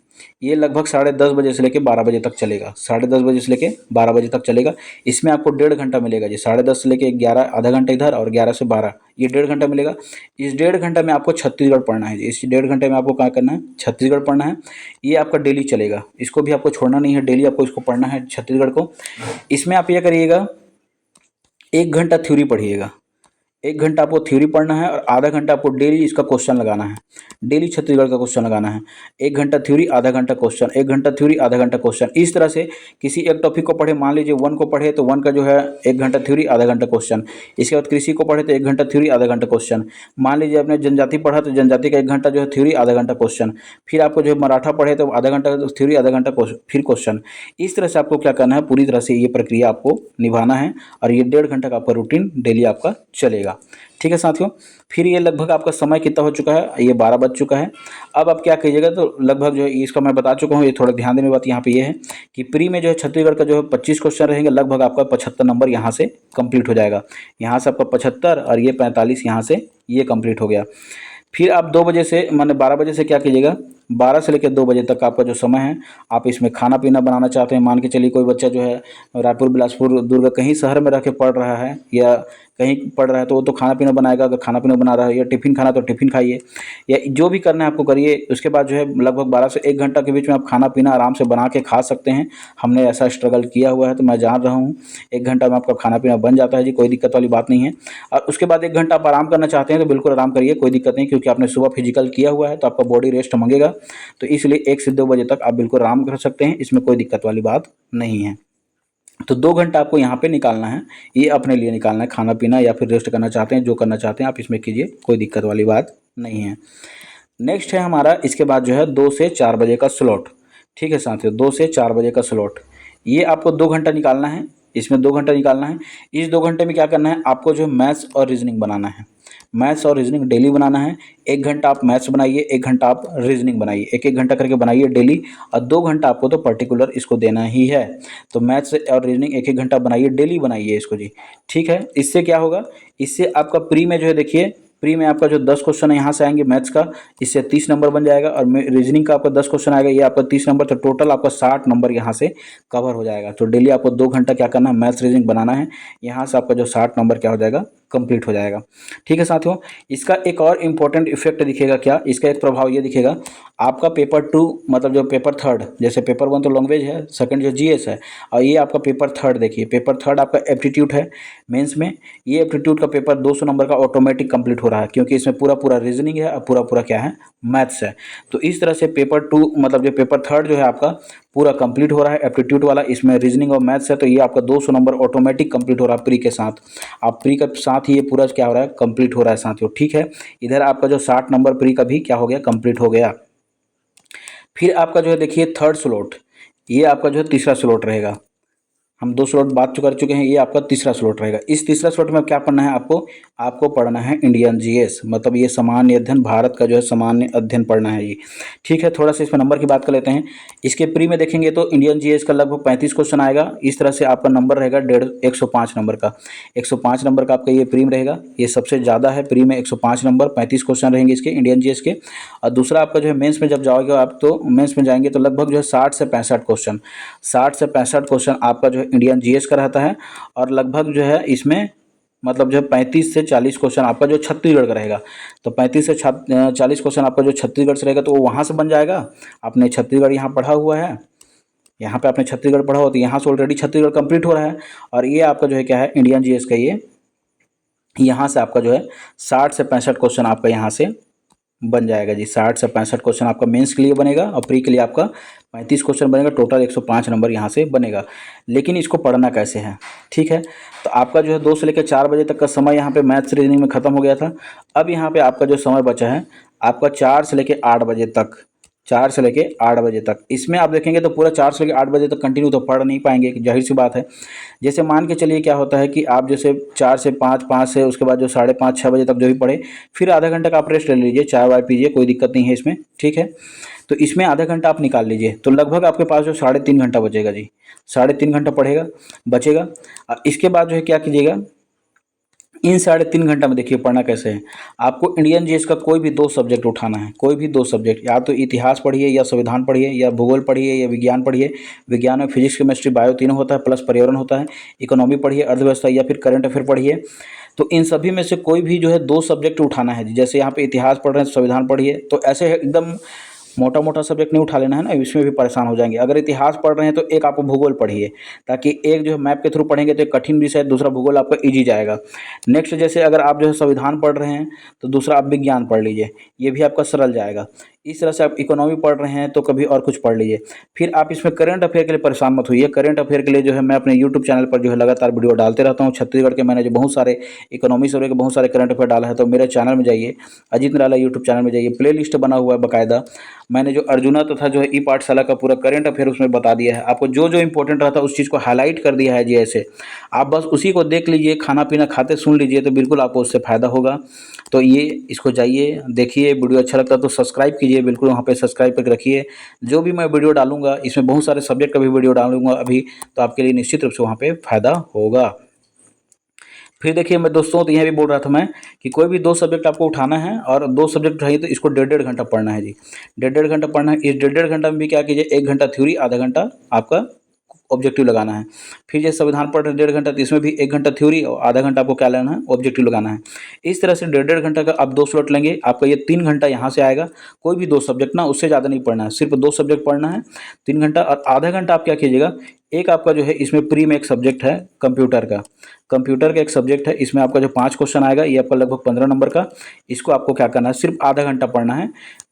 ये लगभग 10:30 बजे से लेकर 12 बजे तक चलेगा, 10:30 बजे से लेकर 12 बजे तक चलेगा। इसमें आपको 1.5 घंटा मिलेगा जी, 10:30 से लेकर 11, आधा घंटा इधर, और 11 से 12 ये 1.5 घंटा मिलेगा। इस 1.5 घंटा में आपको छत्तीसगढ़ पढ़ना है जी। इस 1.5 घंटे में आपको क्या करना है, छत्तीसगढ़ पढ़ना है। ये आपका डेली चलेगा, इसको भी आपको छोड़ना नहीं है, डेली आपको इसको पढ़ना है छत्तीसगढ़ को। इसमें आप ये करिएगा, 1 घंटा थ्योरी पढ़िएगा, 1 घंटा आपको थ्योरी पढ़ना है और आधा घंटा आपको डेली इसका क्वेश्चन लगाना है, डेली छत्तीसगढ़ का क्वेश्चन लगाना है। 1 घंटा थ्योरी, आधा घंटा क्वेश्चन, 1 घंटा थ्योरी, आधा घंटा क्वेश्चन। इस तरह से किसी एक टॉपिक को पढ़े, मान लीजिए वन को पढ़े तो वन का जो है 1 घंटा थ्योरी, आधा घंटा क्वेश्चन। इसके बाद कृषि को पढ़े तो 1 घंटा थ्योरी, आधा घंटा क्वेश्चन। मान लीजिए आपने जनजाति पढ़ा तो जनजाति का 1 घंटा जो है थ्योरी, आधा घंटा क्वेश्चन। फिर आपको जो है मराठा पढ़े तो आधा घंटा थ्योरी, आधा घंटा फिर क्वेश्चन। इस तरह से आपको क्या करना है, पूरी तरह से ये प्रक्रिया आपको निभाना है और ये 1.5 घंटा का आपका रूटीन डेली आपका चलेगा। ठीक है साथियों। फिर ये लगभग आपका समय कितना हो चुका है, ये 12 बज चुका है। अब आप क्या कीजिएगा, तो लगभग जो है इसका मैं बता चुका हूँ, ये थोड़ा ध्यान देने की बात यहाँ पे ये है कि प्री में जो है छत्तीसगढ़ का जो है 25 क्वेश्चन रहेंगे, लगभग आपका 75 नंबर यहाँ से कंप्लीट हो जाएगा। यहाँ से आपका 75 और ये 45 यहाँ से ये कंप्लीट हो गया। फिर आप 2 बजे से माने 12 बजे से क्या कीजिएगा, 12 से लेकर 2 बजे तक आपका जो समय है, आप इसमें खाना पीना बनाना चाहते हैं। मान के चलिए कोई बच्चा जो है रायपुर, बिलासपुर, दुर्ग कहीं शहर में रह के पढ़ रहा है या कहीं पढ़ रहा है तो वो तो खाना पीना बनाएगा। अगर खाना पीना बना रहा है या टिफ़िन खाना तो टिफ़िन खाइए, या जो भी करना है आपको करिए। उसके बाद जो है लगभग 12 से 1 घंटा के बीच में आप खाना पीना आराम से बना के खा सकते हैं। हमने ऐसा स्ट्रगल किया हुआ है तो मैं जान रहा हूँ, 1 घंटा में आपका खाना पीना बन जाता है जी, कोई दिक्कत वाली बात नहीं है। और उसके बाद 1 घंटा आप आराम करना चाहते हैं तो बिल्कुल आराम करिए, कोई दिक्कत नहीं, क्योंकि आपने सुबह फिजिकल किया हुआ है तो आपका बॉडी रेस्ट मांगेगा। तो इसलिए 1 से 2 बजे तक आप बिल्कुल आराम कर सकते हैं, इसमें कोई दिक्कत वाली बात नहीं है। तो 2 घंटा आपको यहाँ पे निकालना है, ये अपने लिए निकालना है। खाना पीना या फिर रेस्ट करना चाहते हैं, जो करना चाहते हैं आप इसमें कीजिए, कोई दिक्कत वाली बात नहीं है। नेक्स्ट है हमारा इसके बाद जो है 2 से 4 बजे का स्लॉट। ठीक है साथियों, 2 से 4 बजे का स्लॉट, ये आपको 2 घंटा निकालना है, इसमें 2 घंटा निकालना है। इस 2 घंटे में क्या करना है, आपको जो है मैथ्स और रीजनिंग बनाना है। मैथ्स और रीजनिंग डेली बनाना है। 1 घंटा आप मैथ्स बनाइए, 1 घंटा आप रीजनिंग बनाइए, 1-1 घंटा करके बनाइए डेली। और 2 घंटा आपको तो पर्टिकुलर इसको देना ही है। तो मैथ्स और रीजनिंग 1-1 घंटा बनाइए, डेली बनाइए इसको जी। ठीक है। इससे क्या होगा, इससे आपका प्री में जो है देखिए, प्री में आपका जो 10 क्वेश्चन है यहाँ से आएंगे मैथ्स का, इससे 30 नंबर बन जाएगा। और रीजनिंग का आपका 10 क्वेश्चन आएगा, ये आपका 30 नंबर, तो टोटल आपका 60 नंबर यहाँ से कवर हो जाएगा। तो डेली आपको 2 घंटा क्या करना है, मैथ्स रीजनिंग बनाना है। यहाँ से आपका जो 60 नंबर क्या हो जाएगा, कंप्लीट हो जाएगा। ठीक है साथियों। इसका एक और इम्पोर्टेंट इफेक्ट दिखेगा क्या, इसका एक प्रभाव ये दिखेगा, आपका पेपर 2 मतलब जो पेपर थर्ड, जैसे पेपर 1 तो लैंग्वेज है, सेकंड जो जीएस है, और ये आपका पेपर थर्ड देखिए, पेपर थर्ड आपका एप्टीट्यूड है मेंस में। ये एप्टीट्यूड का पेपर 200 नंबर का ऑटोमेटिक कंप्लीट हो रहा है, क्योंकि इसमें पूरा पूरा रीजनिंग है और पूरा पूरा क्या है, मैथ्स है। तो इस तरह से पेपर 2 मतलब जो पेपर थर्ड जो है आपका पूरा कंप्लीट हो रहा है एप्टीट्यूड वाला, इसमें रीजनिंग और मैथ्स है। तो ये आपका 200 नंबर ऑटोमेटिक कंप्लीट हो रहा है प्री के साथ। आप प्री के साथ ही ये पूरा क्या हो रहा है, कंप्लीट हो रहा है साथियों। ठीक है। इधर आपका जो 60 नंबर प्री का भी क्या हो गया, कंप्लीट हो गया। फिर आपका जो है देखिए थर्ड स्लॉट, ये आपका जो है तीसरा स्लॉट रहेगा। हम 2 स्लॉट बात कर चुके हैं, ये आपका तीसरा स्लॉट रहेगा। इस तीसरा स्लॉट में क्या पढ़ना है आपको पढ़ना है इंडियन जीएस, मतलब ये सामान्य अध्ययन, भारत का जो है सामान्य अध्ययन पढ़ना है ये। ठीक है, थोड़ा सा इसमें नंबर की बात कर लेते हैं। इसके प्री में देखेंगे तो इंडियन जीएस का लगभग 35 क्वेश्चन आएगा। इस तरह से आपका नंबर रहेगा 105 नंबर का। 105 नंबर का आपका ये प्री में रहेगा, ये सबसे ज़्यादा है। प्री में 105 नंबर, 35 क्वेश्चन रहेंगे इसके इंडियन जीएस के। और दूसरा आपका जो है मेंस में जब जाओगे आप, तो मेंस में जाएंगे तो लगभग जो है 60 से 65 क्वेश्चन, 60 से 65 क्वेश्चन आपका जो है इंडियन जीएस का रहता है। और लगभग जो है इसमें मतलब जो है 35 से 40 क्वेश्चन आपका जो छत्तीसगढ़ का रहेगा। तो 35 से 40 क्वेश्चन आपका जो छत्तीसगढ़ से रहेगा, तो वो वहाँ से बन जाएगा। आपने छत्तीसगढ़ यहाँ पढ़ा हुआ है, यहाँ पे आपने छत्तीसगढ़ पढ़ा हो, तो यहाँ से ऑलरेडी छत्तीसगढ़ कंप्लीट हो रहा है। और ये आपका जो है क्या है इंडियन जीएस का, ये यहाँ से आपका जो है 60 से 65 क्वेश्चन आपका यहाँ से बन जाएगा जी। 60 से 65 क्वेश्चन आपका मेंस के लिए बनेगा और प्री के लिए आपका 35 क्वेश्चन बनेगा। टोटल 105 नंबर यहाँ से बनेगा। लेकिन इसको पढ़ना कैसे है, ठीक है। तो आपका जो है 2 से लेकर 4 बजे तक का समय यहाँ पे मैथ्स रीजनिंग में ख़त्म हो गया था। अब यहाँ पे आपका जो समय बचा है आपका 4 से लेकर 8 बजे तक, 4 से लेके 8 बजे तक। इसमें आप देखेंगे तो पूरा 4 से लेकर 8 बजे तक कंटिन्यू तो पढ़ नहीं पाएंगे, जाहिर सी बात है। जैसे मान के चलिए क्या होता है कि आप जैसे 4 से 5, 5 से उसके बाद जो 5:30 6 बजे तक जो भी पढ़े, फिर आधा घंटे का आप रेस्ट ले लीजिए, चाय वाय पीजिए, कोई दिक्कत नहीं है इसमें, ठीक है। तो इसमें आधा घंटा आप निकाल लीजिए, तो लगभग आपके पास जो 3.5 घंटा बचेगा जी। 3.5 घंटा पढ़ेगा बचेगा। इसके बाद जो है क्या कीजिएगा, इन 3.5 घंटा में देखिए पढ़ना कैसे है। आपको इंडियन जीएस का कोई भी 2 सब्जेक्ट उठाना है, कोई भी 2 सब्जेक्ट, या तो इतिहास पढ़िए या संविधान पढ़िए या भूगोल पढ़िए या विज्ञान पढ़िए। विज्ञान में फिजिक्स केमिस्ट्री बायो तीनों होता है, प्लस पर्यावरण होता है। इकोनॉमी पढ़िए, अर्थव्यवस्था या फिर करंट अफेयर पढ़िए। तो इन सभी में से कोई भी जो है 2 सब्जेक्ट उठाना है। जैसे यहाँ पे इतिहास पढ़ रहे हैं, संविधान पढ़िए, तो ऐसे एकदम मोटा मोटा सब्जेक्ट नहीं उठा लेना है ना, इसमें भी परेशान हो जाएंगे। अगर इतिहास पढ़ रहे हैं तो एक आप भूगोल पढ़िए, ताकि एक जो है मैप के थ्रू पढ़ेंगे तो एक कठिन विषय, दूसरा भूगोल आपका इजी जाएगा। नेक्स्ट जैसे अगर आप जो है संविधान पढ़ रहे हैं तो दूसरा आप विज्ञान पढ़ लीजिए, ये भी आपका सरल जाएगा। इस तरह से आप इकोनॉमी पढ़ रहे हैं तो कभी और कुछ पढ़ लीजिए। फिर आप इसमें करंट अफेयर के लिए परेशान मत होइए। करंट अफेयर के लिए जो है मैं अपने यूट्यूब चैनल पर जो है लगातार वीडियो डालते रहता हूँ। छत्तीसगढ़ के मैंने जो बहुत सारे इकोनॉमी सर्वे के बहुत सारे करंट अफेयर डाला है, तो मेरे चैनल में जाइए, अजीत निराला यूट्यूब चैनल में जाइए, प्ले लिस्ट बना हुआ है बाकायदा। मैंने जो अर्जुना तथा जो है ई पाठशाला का पूरा करंट अफेयर उसमें बता दिया है। आपको जो जो इंपॉर्टेंट रहता है उस चीज़ को हाईलाइट कर दिया है जी। ऐसे आप बस उसी को देख लीजिए, खाना पीना खाते सुन लीजिए, तो बिल्कुल आपको उससे फ़ायदा होगा। तो ये इसको जाइए देखिए, वीडियो अच्छा लगता है तो सब्सक्राइब कीजिए, बिल्कुल वहाँ पे सब्सक्राइब करके रखिए। जो भी मैं वीडियो डालूंगा, इसमें बहुत सारे सब्जेक्ट का भी वीडियो डालूंगा अभी, तो आपके लिए निश्चित रूप से वहाँ पे फ़ायदा होगा। फिर देखिए मैं दोस्तों, तो यह भी बोल रहा था मैं कि कोई भी 2 सब्जेक्ट आपको उठाना है, और 2 सब्जेक्ट उठाइए तो इसको 1.5 घंटा पढ़ना है जी। 1.5 घंटा पढ़ना है। इस 1.5 घंटा में भी क्या कीजिए, 1 घंटा थ्योरी, आधा घंटा आपका ऑब्जेक्टिव लगाना है। फिर जैसे संविधान पढ़ रहे 1.5 घंटा, तो इसमें भी 1 घंटा थ्योरी और आधा घंटा आपको क्या लेना है, ऑब्जेक्टिव लगाना है। इस तरह से 1.5 घंटा का आप 2 स्लॉट लेंगे, आपका ये 3 घंटा यहाँ से आएगा। कोई भी 2 सब्जेक्ट ना, उससे ज़्यादा नहीं पढ़ना है, सिर्फ 2 सब्जेक्ट पढ़ना है, 3 घंटा। और आधा घंटा आप क्या कीजिएगा, एक आपका जो है इसमें प्री में एक सब्जेक्ट है कंप्यूटर का, कंप्यूटर का एक सब्जेक्ट है। इसमें आपका जो 5 क्वेश्चन आएगा, ये आपका लगभग 15 नंबर का। इसको आपको क्या करना है, सिर्फ आधा घंटा पढ़ना है।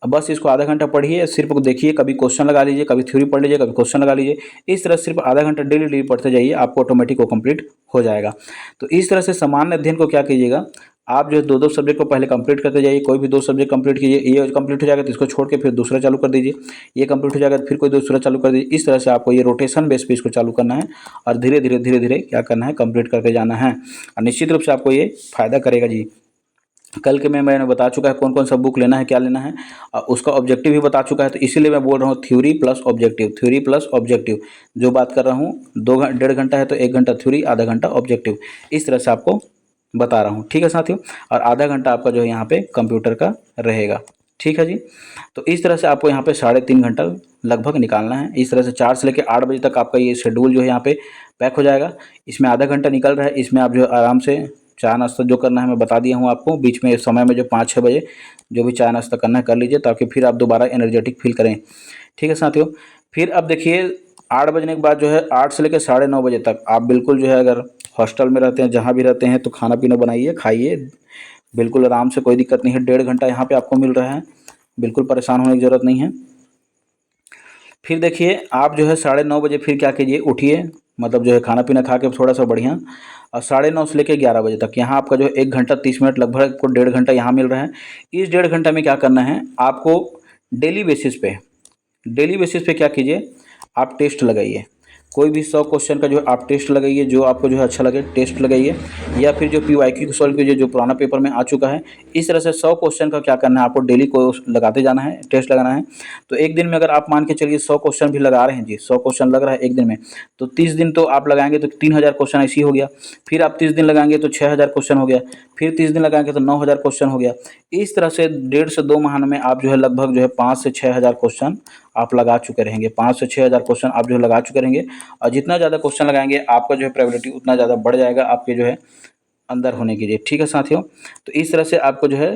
बस इसको आधा घंटा पढ़िए, सिर्फ देखिए, कभी क्वेश्चन लगा लीजिए, कभी थ्योरी पढ़ लीजिए, कभी क्वेश्चन लगा लीजिए। इस तरह सिर्फ आधा घंटा डेली डेली पढ़ते जाइए, आपको ऑटोमेटिक वो कंप्लीट हो जाएगा। तो इस तरह से सामान्य अध्ययन को क्या कीजिएगा, आप जो है 2-2 सब्जेक्ट को पहले कंप्लीट करते जाइए। कोई भी 2 सब्जेक्ट कंप्लीट कीजिए, ये कंप्लीट हो जाएगा तो इसको छोड़ के फिर दूसरा चालू कर दीजिए। ये कंप्लीट हो जाएगा तो फिर कोई दूसरा चालू कर दीजिए। इस तरह से आपको ये रोटेशन बेस पे इसको चालू करना है, और धीरे धीरे धीरे धीरे क्या करना है, कंप्लीट करके जाना है। और निश्चित रूप से आपको ये फ़ायदा करेगा जी। कल के में मैंने बता चुका है कौन कौन सा बुक लेना है, क्या लेना है, और उसका ऑब्जेक्टिव भी बता चुका है। तो इसीलिए मैं बोल रहा हूँ theory plus objective, theory plus objective. जो बात कर रहा हूँ 1.5 घंटा है तो 1 घंटा थ्योरी, आधा घंटा ऑब्जेक्टिव। इस तरह से आपको बता रहा हूँ, ठीक है साथियों। और आधा घंटा आपका जो है यहाँ पे कंप्यूटर का रहेगा, ठीक है जी। तो इस तरह से आपको यहाँ पे 3.5 घंटा लगभग निकालना है। इस तरह से 4 से लेकर 8 बजे तक आपका ये शेड्यूल जो है यहाँ पे पैक हो जाएगा। इसमें आधा घंटा निकल रहा है, इसमें आप जो है आराम से चाय नाश्ता जो करना है मैं बता दिया हूँ आपको। बीच में समय में जो 5-6 बजे जो भी चाय नाश्ता करना है कर लीजिए, ताकि फिर आप दोबारा एनर्जेटिक फील करें, ठीक है साथियों। फिर अब देखिए 8 बजने के बाद जो है 8 से लेकर 9:30 बजे तक आप बिल्कुल जो है, अगर हॉस्टल में रहते हैं, जहाँ भी रहते हैं, तो खाना पीना बनाइए, खाइए, बिल्कुल आराम से, कोई दिक्कत नहीं है। 1.5 घंटा यहाँ पे आपको मिल रहा है, बिल्कुल परेशान होने की ज़रूरत नहीं है। फिर देखिए आप जो है 9:30 बजे फिर क्या कीजिए, उठिए, मतलब जो है खाना पीना खा के थोड़ा सा बढ़िया, और 9:30 से लेकर 11 बजे तक यहाँ आपका जो है 1 घंटा 30 मिनट, लगभग आपको 1.5 घंटा यहाँ मिल रहा है। इस 1.5 घंटा में क्या करना है आपको, डेली बेसिस पे क्या कीजिए, आप टेस्ट लगाइए। कोई भी 100 क्वेश्चन का जो है आप टेस्ट लगाइए, जो आपको जो है अच्छा लगे टेस्ट लगाइए, या फिर जो PYQ सॉल्व कीजिए जो पुराना पेपर में आ चुका है। इस तरह से 100 क्वेश्चन का क्या करना है, आपको डेली को लगाते जाना है, टेस्ट लगाना है। तो एक दिन में अगर आप मान के चलिए 100 क्वेश्चन भी लगा रहे हैं जी, 100 क्वेश्चन लग रहा है एक दिन में, तो 30 दिन तो आप लगाएंगे तो 3000 क्वेश्चन ऐसे ही हो गया। फिर आप 30 दिन लगाएंगे तो 6000 क्वेश्चन हो गया। फिर 30 दिन लगाएंगे तो 9000 क्वेश्चन हो गया। इस तरह से 1.5 से 2 माह में आप जो है लगभग जो है 5 से 6000 क्वेश्चन आप लगा चुके रहेंगे। 5 से 6000 क्वेश्चन आप जो है लगा चुके रहेंगे, और जितना ज़्यादा क्वेश्चन लगाएंगे आपका जो है प्रोबेबिलिटी उतना ज़्यादा बढ़ जाएगा आपके जो है अंदर होने के लिए। ठीक है साथियों, तो इस तरह से आपको जो है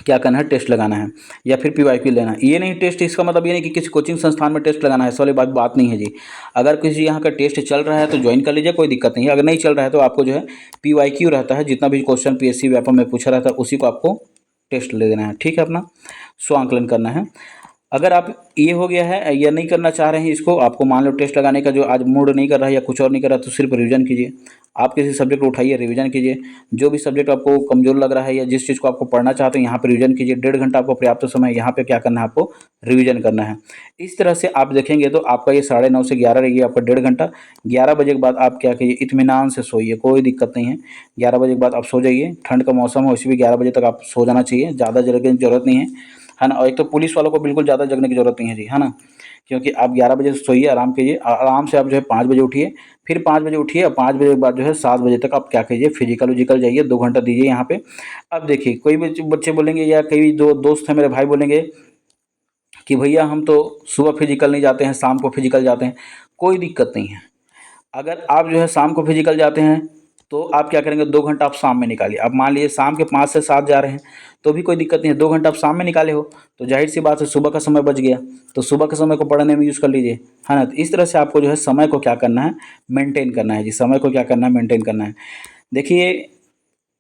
क्या करना है, टेस्ट लगाना है या फिर PYQ लेना है। ये नहीं टेस्ट, इसका मतलब ये नहीं कि किसी कोचिंग संस्थान में टेस्ट लगाना है, ऐसा वाली बात नहीं है जी। अगर किसी यहाँ का टेस्ट चल रहा है तो ज्वाइन कर लीजिए, कोई दिक्कत नहीं है। अगर नहीं चल रहा है तो आपको जो है PYQ रहता है, जितना भी क्वेश्चन PSC व्यापम में पूछा रहता है उसी को आपको टेस्ट ले देना है। ठीक है, अपना स्व आंकलन करना है। अगर आप ये हो गया है या नहीं करना चाह रहे हैं इसको, आपको मान लो टेस्ट लगाने का जो आज मूड नहीं कर रहा है या कुछ और नहीं कर रहा, तो सिर्फ रिवीजन कीजिए। आप किसी सब्जेक्ट को उठाइए, रिवीजन कीजिए। जो भी सब्जेक्ट आपको कमज़ोर लग रहा है या जिस चीज़ को आपको पढ़ना चाहते हैं यहाँ पर रिवीजन कीजिए। 1.5 घंटा आपको पर्याप्त समय, यहाँ पे क्या करना है, आपको रिवीजन करना है। इस तरह से आप देखेंगे तो आपका ये 9:30 से 11 रहिए, आपका 1.5 घंटा। 11 बजे के बाद आप क्या कीजिए, इत्मीनान से सोइए, कोई दिक्कत नहीं है। 11 बजे के बाद आप सो जाइए। ठंड का मौसम है, वैसे भी 11 बजे तक आप सो जाना चाहिए, ज़्यादा जगने की ज़रूरत नहीं है ना। और एक तो पुलिस वालों को बिल्कुल ज़्यादा जगने की ज़रूरत नहीं है जी, है ना। क्योंकि आप 11 बजे से सोइए, आराम कीजिए, आराम से आप जो है 5 बजे उठिए। फिर 5 बजे उठिए और 5 बजे के बाद जो है 7 बजे तक आप क्या कीजिए, फिजिकल विजिकल जाइए, 2 घंटा दीजिए यहाँ पे। अब देखिए कोई बच्चे बोलेंगे या कई जो दोस्त हैं मेरे भाई बोलेंगे कि भैया हम तो सुबह फिजिकल नहीं जाते हैं, शाम को फिजिकल जाते हैं। कोई दिक्कत नहीं है। अगर आप जो है शाम को फिजिकल जाते हैं तो आप क्या करेंगे, 2 घंटा आप शाम में निकालिए। अब मान लीजिए शाम के 5 से 7 जा रहे हैं तो भी कोई दिक्कत नहीं है, 2 घंटा आप शाम में निकाले हो तो जाहिर सी बात है सुबह का समय बच गया, तो सुबह के समय को पढ़ने में यूज़ कर लीजिए, है ना। तो इस तरह से आपको जो है समय को क्या करना है, मेंटेन करना है जी। समय को क्या करना है, मेंटेन करना है। देखिए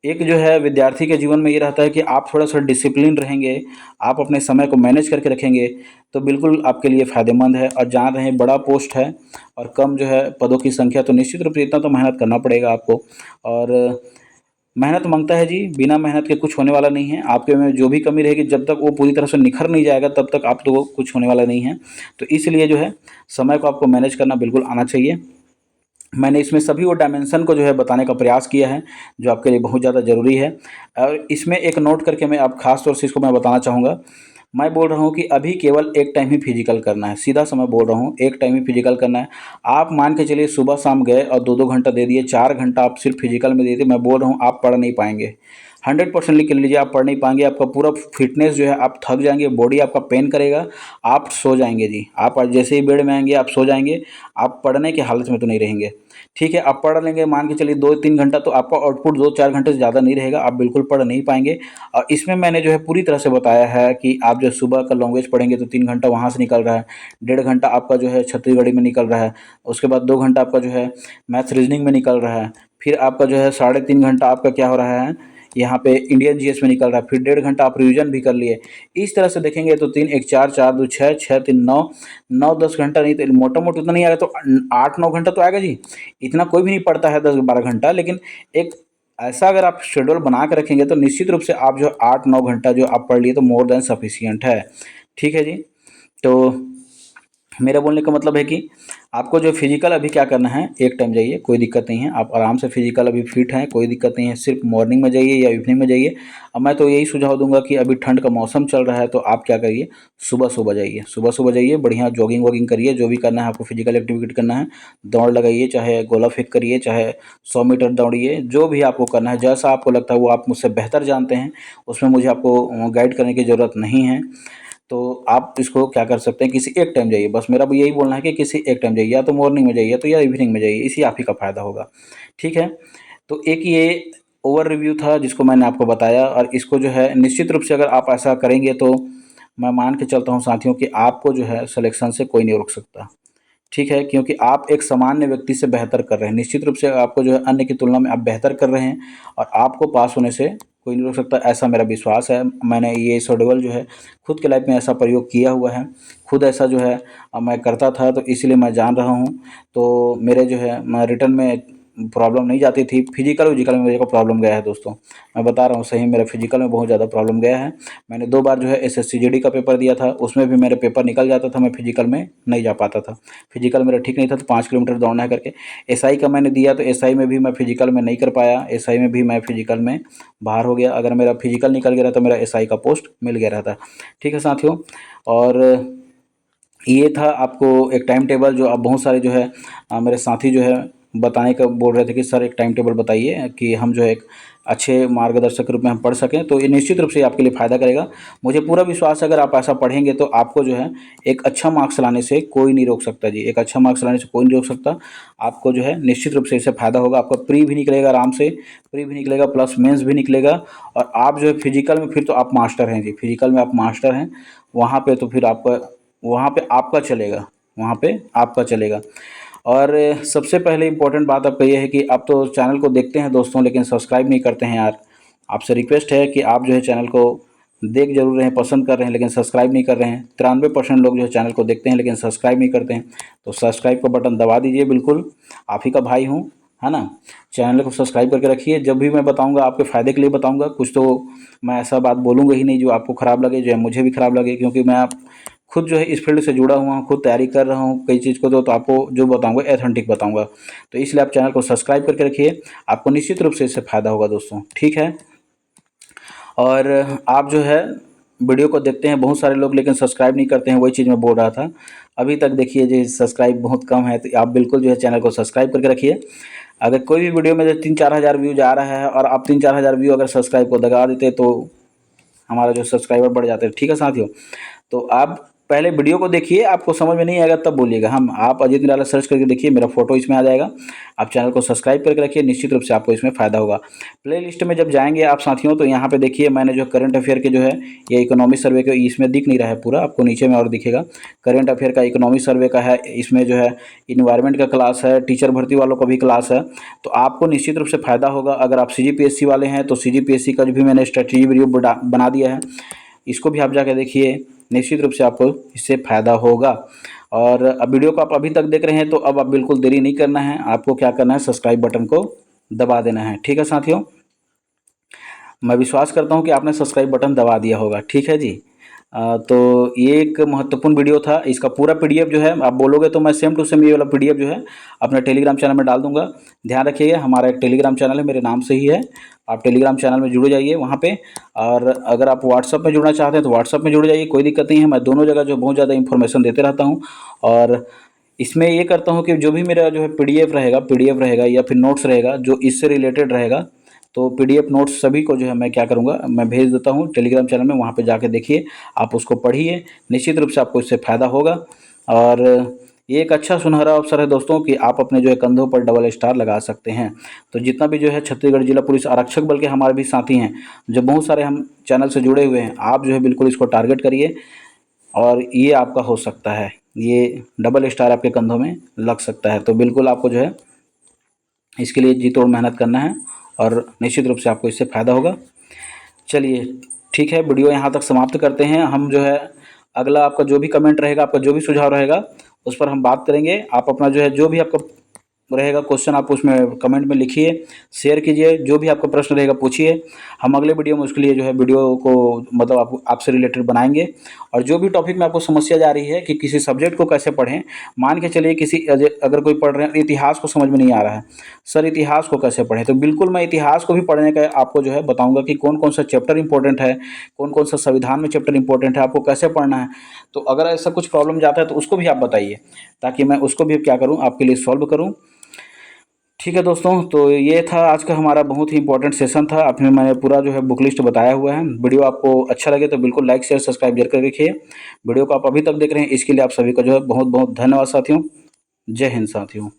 एक जो है विद्यार्थी के जीवन में ये रहता है कि आप थोड़ा-सा डिसिप्लिन रहेंगे, आप अपने समय को मैनेज करके रखेंगे, तो बिल्कुल आपके लिए फ़ायदेमंद है। और जान रहे हैं बड़ा पोस्ट है और कम जो है पदों की संख्या, तो निश्चित रूप से इतना तो मेहनत करना पड़ेगा आपको। और मेहनत माँगता है जी, बिना मेहनत के कुछ होने वाला नहीं है। आपके में जो भी कमी रहेगी जब तक वो पूरी तरह से निखर नहीं जाएगा तब तक आप तो कुछ होने वाला नहीं है। तो इसलिए जो है समय को आपको मैनेज करना बिल्कुल आना चाहिए। मैंने इसमें सभी वो डायमेंशन को जो है बताने का प्रयास किया है जो आपके लिए बहुत ज़्यादा ज़रूरी है। और इसमें एक नोट करके मैं आप ख़ास तौर से इसको मैं बताना चाहूँगा। मैं बोल रहा हूँ कि अभी केवल एक टाइम ही फिजिकल करना है, सीधा सा मैं बोल रहा हूँ, एक टाइम ही फिजिकल करना है। आप मान के चलिए सुबह शाम गए और 2-2 घंटा दे दिए, 4 घंटा आप सिर्फ फिजिकल में दे दिए, मैं बोल रहा हूँ आप पढ़ नहीं पाएंगे। 100% लिख लीजिए, आप पढ़ नहीं पाएंगे। आपका पूरा फिटनेस जो है, आप थक जाएंगे, बॉडी आपका पेन करेगा, आप सो जाएंगे जी। आप जैसे ही बेड में आएंगे आप सो जाएंगे, आप पढ़ने की हालत में तो नहीं रहेंगे। ठीक है, आप पढ़ लेंगे मान के चलिए 2-3 घंटा, तो आपका आउटपुट 2-4 घंटे से ज़्यादा नहीं रहेगा, आप बिल्कुल पढ़ नहीं पाएंगे। और इसमें मैंने जो है पूरी तरह से बताया है कि आप जो सुबह का लैंग्वेज पढ़ेंगे तो 3 घंटा वहाँ से निकल रहा है, 1.5 घंटा आपका जो है छत्तीसगढ़ी में निकल रहा है, उसके बाद 2 घंटा आपका जो है मैथ्स रीजनिंग में निकल रहा है, फिर आपका जो है 3.5 घंटा आपका क्या हो रहा है यहाँ पे इंडियन जीएस में निकल रहा है, फिर 1.5 घंटा आप रिवीजन भी कर लिए। इस तरह से देखेंगे तो 3 1 4 4 2 6 6 3 9 9-10 घंटा नहीं तो मोटा-मोटी उतना नहीं आएगा तो 8-9 घंटा तो आएगा जी। इतना कोई भी नहीं पढ़ता है 10-12 घंटा, लेकिन एक ऐसा अगर आप शेड्यूल बना के रखेंगे तो निश्चित रूप से आप जो 8-9 घंटा जो आप पढ़ लिए तो मोर देन सफिशिएंट है। ठीक है जी। तो मेरा बोलने का मतलब है कि आपको जो फिजिकल अभी क्या करना है, एक टाइम जाइए, कोई दिक्कत नहीं है। आप आराम से फिजिकल अभी फिट हैं, कोई दिक्कत नहीं है। सिर्फ मॉर्निंग में जाइए या इवनिंग में जाइए। अब मैं तो यही सुझाव दूंगा कि अभी ठंड का मौसम चल रहा है तो आप क्या करिए, सुबह-सुबह जाइए, सुबह-सुबह जाइए, बढ़िया जॉगिंग वॉगिंग करिए, जो भी करना है आपको फिजिकल एक्टिविटी करना है। दौड़ लगाइए, चाहे गोला फेंक करिए, चाहे 100 मीटर दौड़िए, जो भी आपको करना है, जैसा आपको लगता है वो आप मुझसे बेहतर जानते हैं, उसमें मुझे आपको गाइड करने की ज़रूरत नहीं है। तो आप इसको क्या कर सकते हैं, किसी एक टाइम जाइए। बस मेरा भी यही बोलना है कि किसी एक टाइम जाइए, या तो मॉर्निंग में जाइए तो या इवनिंग में जाइए, इसी आप ही का फ़ायदा होगा। ठीक है, तो एक ये ओवर रिव्यू था जिसको मैंने आपको बताया, और इसको जो है निश्चित रूप से अगर आप ऐसा करेंगे तो मैं मान के चलता हूँ साथियों कि आपको जो है सिलेक्शन से कोई नहीं रोक सकता। ठीक है, क्योंकि आप एक सामान्य व्यक्ति से बेहतर कर रहे हैं। निश्चित रूप से आपको जो है अन्य की तुलना में आप बेहतर कर रहे हैं, और आपको पास होने से कोई नहीं रोक सकता, ऐसा मेरा विश्वास है। मैंने ये शेड्यूल जो है खुद के लाइफ में ऐसा प्रयोग किया हुआ है, खुद ऐसा जो है मैं करता था, तो इसलिए मैं जान रहा हूँ। तो मेरे जो है मैं रिटर्न में प्रॉब्लम नहीं जाती थी। फिजिकल में मेरे को प्रॉब्लम गया है दोस्तों, मैं बता रहा हूँ सही, मेरा फिजिकल में बहुत ज़्यादा प्रॉब्लम गया है। मैंने 2 बार जो है SSC GD का पेपर दिया था, उसमें भी मेरे पेपर निकल जाता था, मैं फिजिकल में नहीं जा पाता था। फिजिकल मेरा ठीक नहीं था, तो 5 किलोमीटर दौड़ना है करके। SI का मैंने दिया तो SI में भी मैं फिजिकल में नहीं कर पाया, SI में भी मैं फिजिकल में बाहर हो गया। अगर मेरा फिजिकल निकल गया तो मेरा SI का पोस्ट मिल गया रहता। ठीक है साथियों, और ये था आपको एक टाइम टेबल जो आप बहुत सारे जो है मेरे साथी जो है बताने का बोल रहे थे कि सर एक टाइम टेबल बताइए कि हम जो है एक अच्छे मार्गदर्शक के रूप में हम पढ़ सकें, तो ये निश्चित रूप से आपके लिए फ़ायदा करेगा। मुझे पूरा विश्वास है अगर आप ऐसा पढ़ेंगे तो आपको जो है एक अच्छा मार्क्स लाने से कोई नहीं रोक सकता जी, एक अच्छा मार्क्स लाने से कोई नहीं रोक सकता। आपको जो है निश्चित रूप से इससे फ़ायदा होगा। आपका प्री भी निकलेगा आराम से, प्री भी निकलेगा प्लस मेंस भी निकलेगा, और आप जो है फिजिकल में फिर तो आप मास्टर हैं जी, फिजिकल में आप मास्टर हैं। वहाँ पे तो फिर आपका वहाँ पे आपका चलेगा, वहाँ पे आपका चलेगा। और सबसे पहले इम्पोर्टेंट बात आपका ये है कि आप तो चैनल को देखते हैं दोस्तों, लेकिन सब्सक्राइब नहीं करते हैं यार। आपसे रिक्वेस्ट है कि आप जो है चैनल को देख जरूर रहे हैं, पसंद कर रहे हैं, लेकिन सब्सक्राइब नहीं कर रहे हैं। 93% लोग जो है चैनल को देखते हैं लेकिन सब्सक्राइब नहीं करते हैं, तो सब्सक्राइब का बटन दबा दीजिए। बिल्कुल आप ही का भाई हूँ, है ना। चैनल को सब्सक्राइब करके रखिए, जब भी मैं बताऊँगा आपके फ़ायदे के लिए बताऊँगा। कुछ तो मैं ऐसा बात बोलूँगा ही नहीं जो आपको ख़राब लगे, जो है मुझे भी ख़राब लगे, क्योंकि मैं आप खुद जो है इस फील्ड से जुड़ा हुआ हूँ, खुद तैयारी कर रहा हूँ कई चीज़ को, तो आपको जो बताऊंगा एथेंटिक बताऊंगा। तो इसलिए आप चैनल को सब्सक्राइब करके रखिए, आपको निश्चित रूप से इससे फ़ायदा होगा दोस्तों। ठीक है, और आप जो है वीडियो को देखते हैं बहुत सारे लोग, लेकिन सब्सक्राइब नहीं करते हैं, वही चीज़ मैं बोल रहा था। अभी तक देखिए जी सब्सक्राइब बहुत कम है, तो आप बिल्कुल जो है चैनल को सब्सक्राइब करके रखिए। अगर कोई भी वीडियो में जो 3-4 हज़ार व्यूज आ रहा है और आप 3-4 हज़ार व्यू अगर सब्सक्राइब को दबा देते तो हमारा जो सब्सक्राइबर बढ़ जाते हैं। ठीक है साथियों, तो आप पहले वीडियो को देखिए, आपको समझ में नहीं आएगा तब बोलिएगा। हम आप अजीत निराला सर्च करके देखिए, मेरा फोटो इसमें आ जाएगा। आप चैनल को सब्सक्राइब करके रखिए, निश्चित रूप से आपको इसमें फ़ायदा होगा। प्ले लिस्ट में जब जाएंगे आप साथियों, तो यहाँ पे देखिए मैंने जो करंट अफेयर के जो है ये इकोनॉमिक सर्वे के, इसमें दिख नहीं रहा है पूरा, आपको नीचे में और दिखेगा। करंट अफेयर का इकोनॉमिक सर्वे का है, इसमें जो है इन्वायरमेंट का क्लास है, टीचर भर्ती वालों का भी क्लास है। तो आपको निश्चित रूप से फ़ायदा होगा। अगर आप CGPSC वाले हैं तो CGPSC का भी मैंने स्ट्रेटजी वीडियो बना दिया है, इसको भी आप जाकर देखिए, निश्चित रूप से आपको इससे फ़ायदा होगा। और अब वीडियो को आप अभी तक देख रहे हैं तो अब आप बिल्कुल देरी नहीं करना है, आपको क्या करना है, सब्सक्राइब बटन को दबा देना है। ठीक है साथियों, मैं विश्वास करता हूं कि आपने सब्सक्राइब बटन दबा दिया होगा। ठीक है जी, तो ये एक महत्वपूर्ण वीडियो था। इसका पूरा PDF जो है आप बोलोगे तो मैं सेम टू सेम ये वाला PDF जो है अपने टेलीग्राम चैनल में डाल दूंगा। ध्यान रखिएगा, हमारा एक टेलीग्राम चैनल है, मेरे नाम से ही है। आप टेलीग्राम चैनल में जुड़ जाइए वहाँ पे, और अगर आप व्हाट्सअप में जुड़ना चाहते हैं तो व्हाट्सअप में जुड़ जाइए, कोई दिक्कत नहीं है। मैं दोनों जगह जो बहुत ज़्यादा इन्फॉर्मेशन देते रहता हूँ। और इसमें ये करता हूँ कि जो भी मेरा जो है PDF रहेगा या फिर नोट्स रहेगा जो इससे रिलेटेड रहेगा, तो PDF नोट्स सभी को जो है मैं क्या करूँगा, मैं भेज देता हूँ टेलीग्राम चैनल में। वहाँ पे जाके देखिए, आप उसको पढ़िए, निश्चित रूप से आपको इससे फ़ायदा होगा। और ये एक अच्छा सुनहरा अवसर है दोस्तों कि आप अपने जो है कंधों पर डबल स्टार लगा सकते हैं। तो जितना भी जो है छत्तीसगढ़ जिला पुलिस आरक्षक बल के हमारे भी साथी हैं, जो बहुत सारे हम चैनल से जुड़े हुए हैं, आप जो है बिल्कुल इसको टारगेट करिए, और ये आपका हो सकता है, ये डबल स्टार आपके कंधों में लग सकता है। तो बिल्कुल आपको जो है इसके लिए जी तोड़ मेहनत करना है, और निश्चित रूप से आपको इससे फ़ायदा होगा। चलिए ठीक है, वीडियो यहाँ तक समाप्त करते हैं। हम जो है अगला आपका जो भी कमेंट रहेगा, आपका जो भी सुझाव रहेगा, उस पर हम बात करेंगे। आप अपना जो है जो भी आपका रहेगा क्वेश्चन आप उसमें कमेंट में लिखिए, शेयर कीजिए, जो भी आपका प्रश्न रहेगा पूछिए। हम अगले वीडियो में उसके लिए जो है वीडियो को मतलब आपसे रिलेटेड बनाएंगे। और जो भी टॉपिक में आपको समस्या जा रही है कि किसी सब्जेक्ट को कैसे पढ़ें, मान के चलिए किसी अगर कोई पढ़ रहे हैं इतिहास को समझ में नहीं आ रहा है, सर इतिहास को कैसे पढ़ें, तो बिल्कुल मैं इतिहास को भी पढ़ने का आपको जो है बताऊंगा कि कौन कौन सा चैप्टर इंपॉर्टेंट है, कौन कौन सा संविधान में चैप्टर इंपॉर्टेंट है, आपको कैसे पढ़ना है। तो अगर ऐसा कुछ प्रॉब्लम जाता है तो उसको भी आप बताइए, ताकि मैं उसको भी क्या करूँ, आपके लिए सॉल्व करूँ। ठीक है दोस्तों, तो ये था आज का हमारा बहुत ही इंपॉर्टेंट सेशन था। आपने मैंने पूरा जो है बुक लिस्ट बताया हुआ है। वीडियो आपको अच्छा लगे तो बिल्कुल लाइक शेयर सब्सक्राइब जरूर कर रखिए। वीडियो को आप अभी तक देख रहे हैं इसके लिए आप सभी का जो है बहुत बहुत धन्यवाद साथियों। जय हिंद साथियों।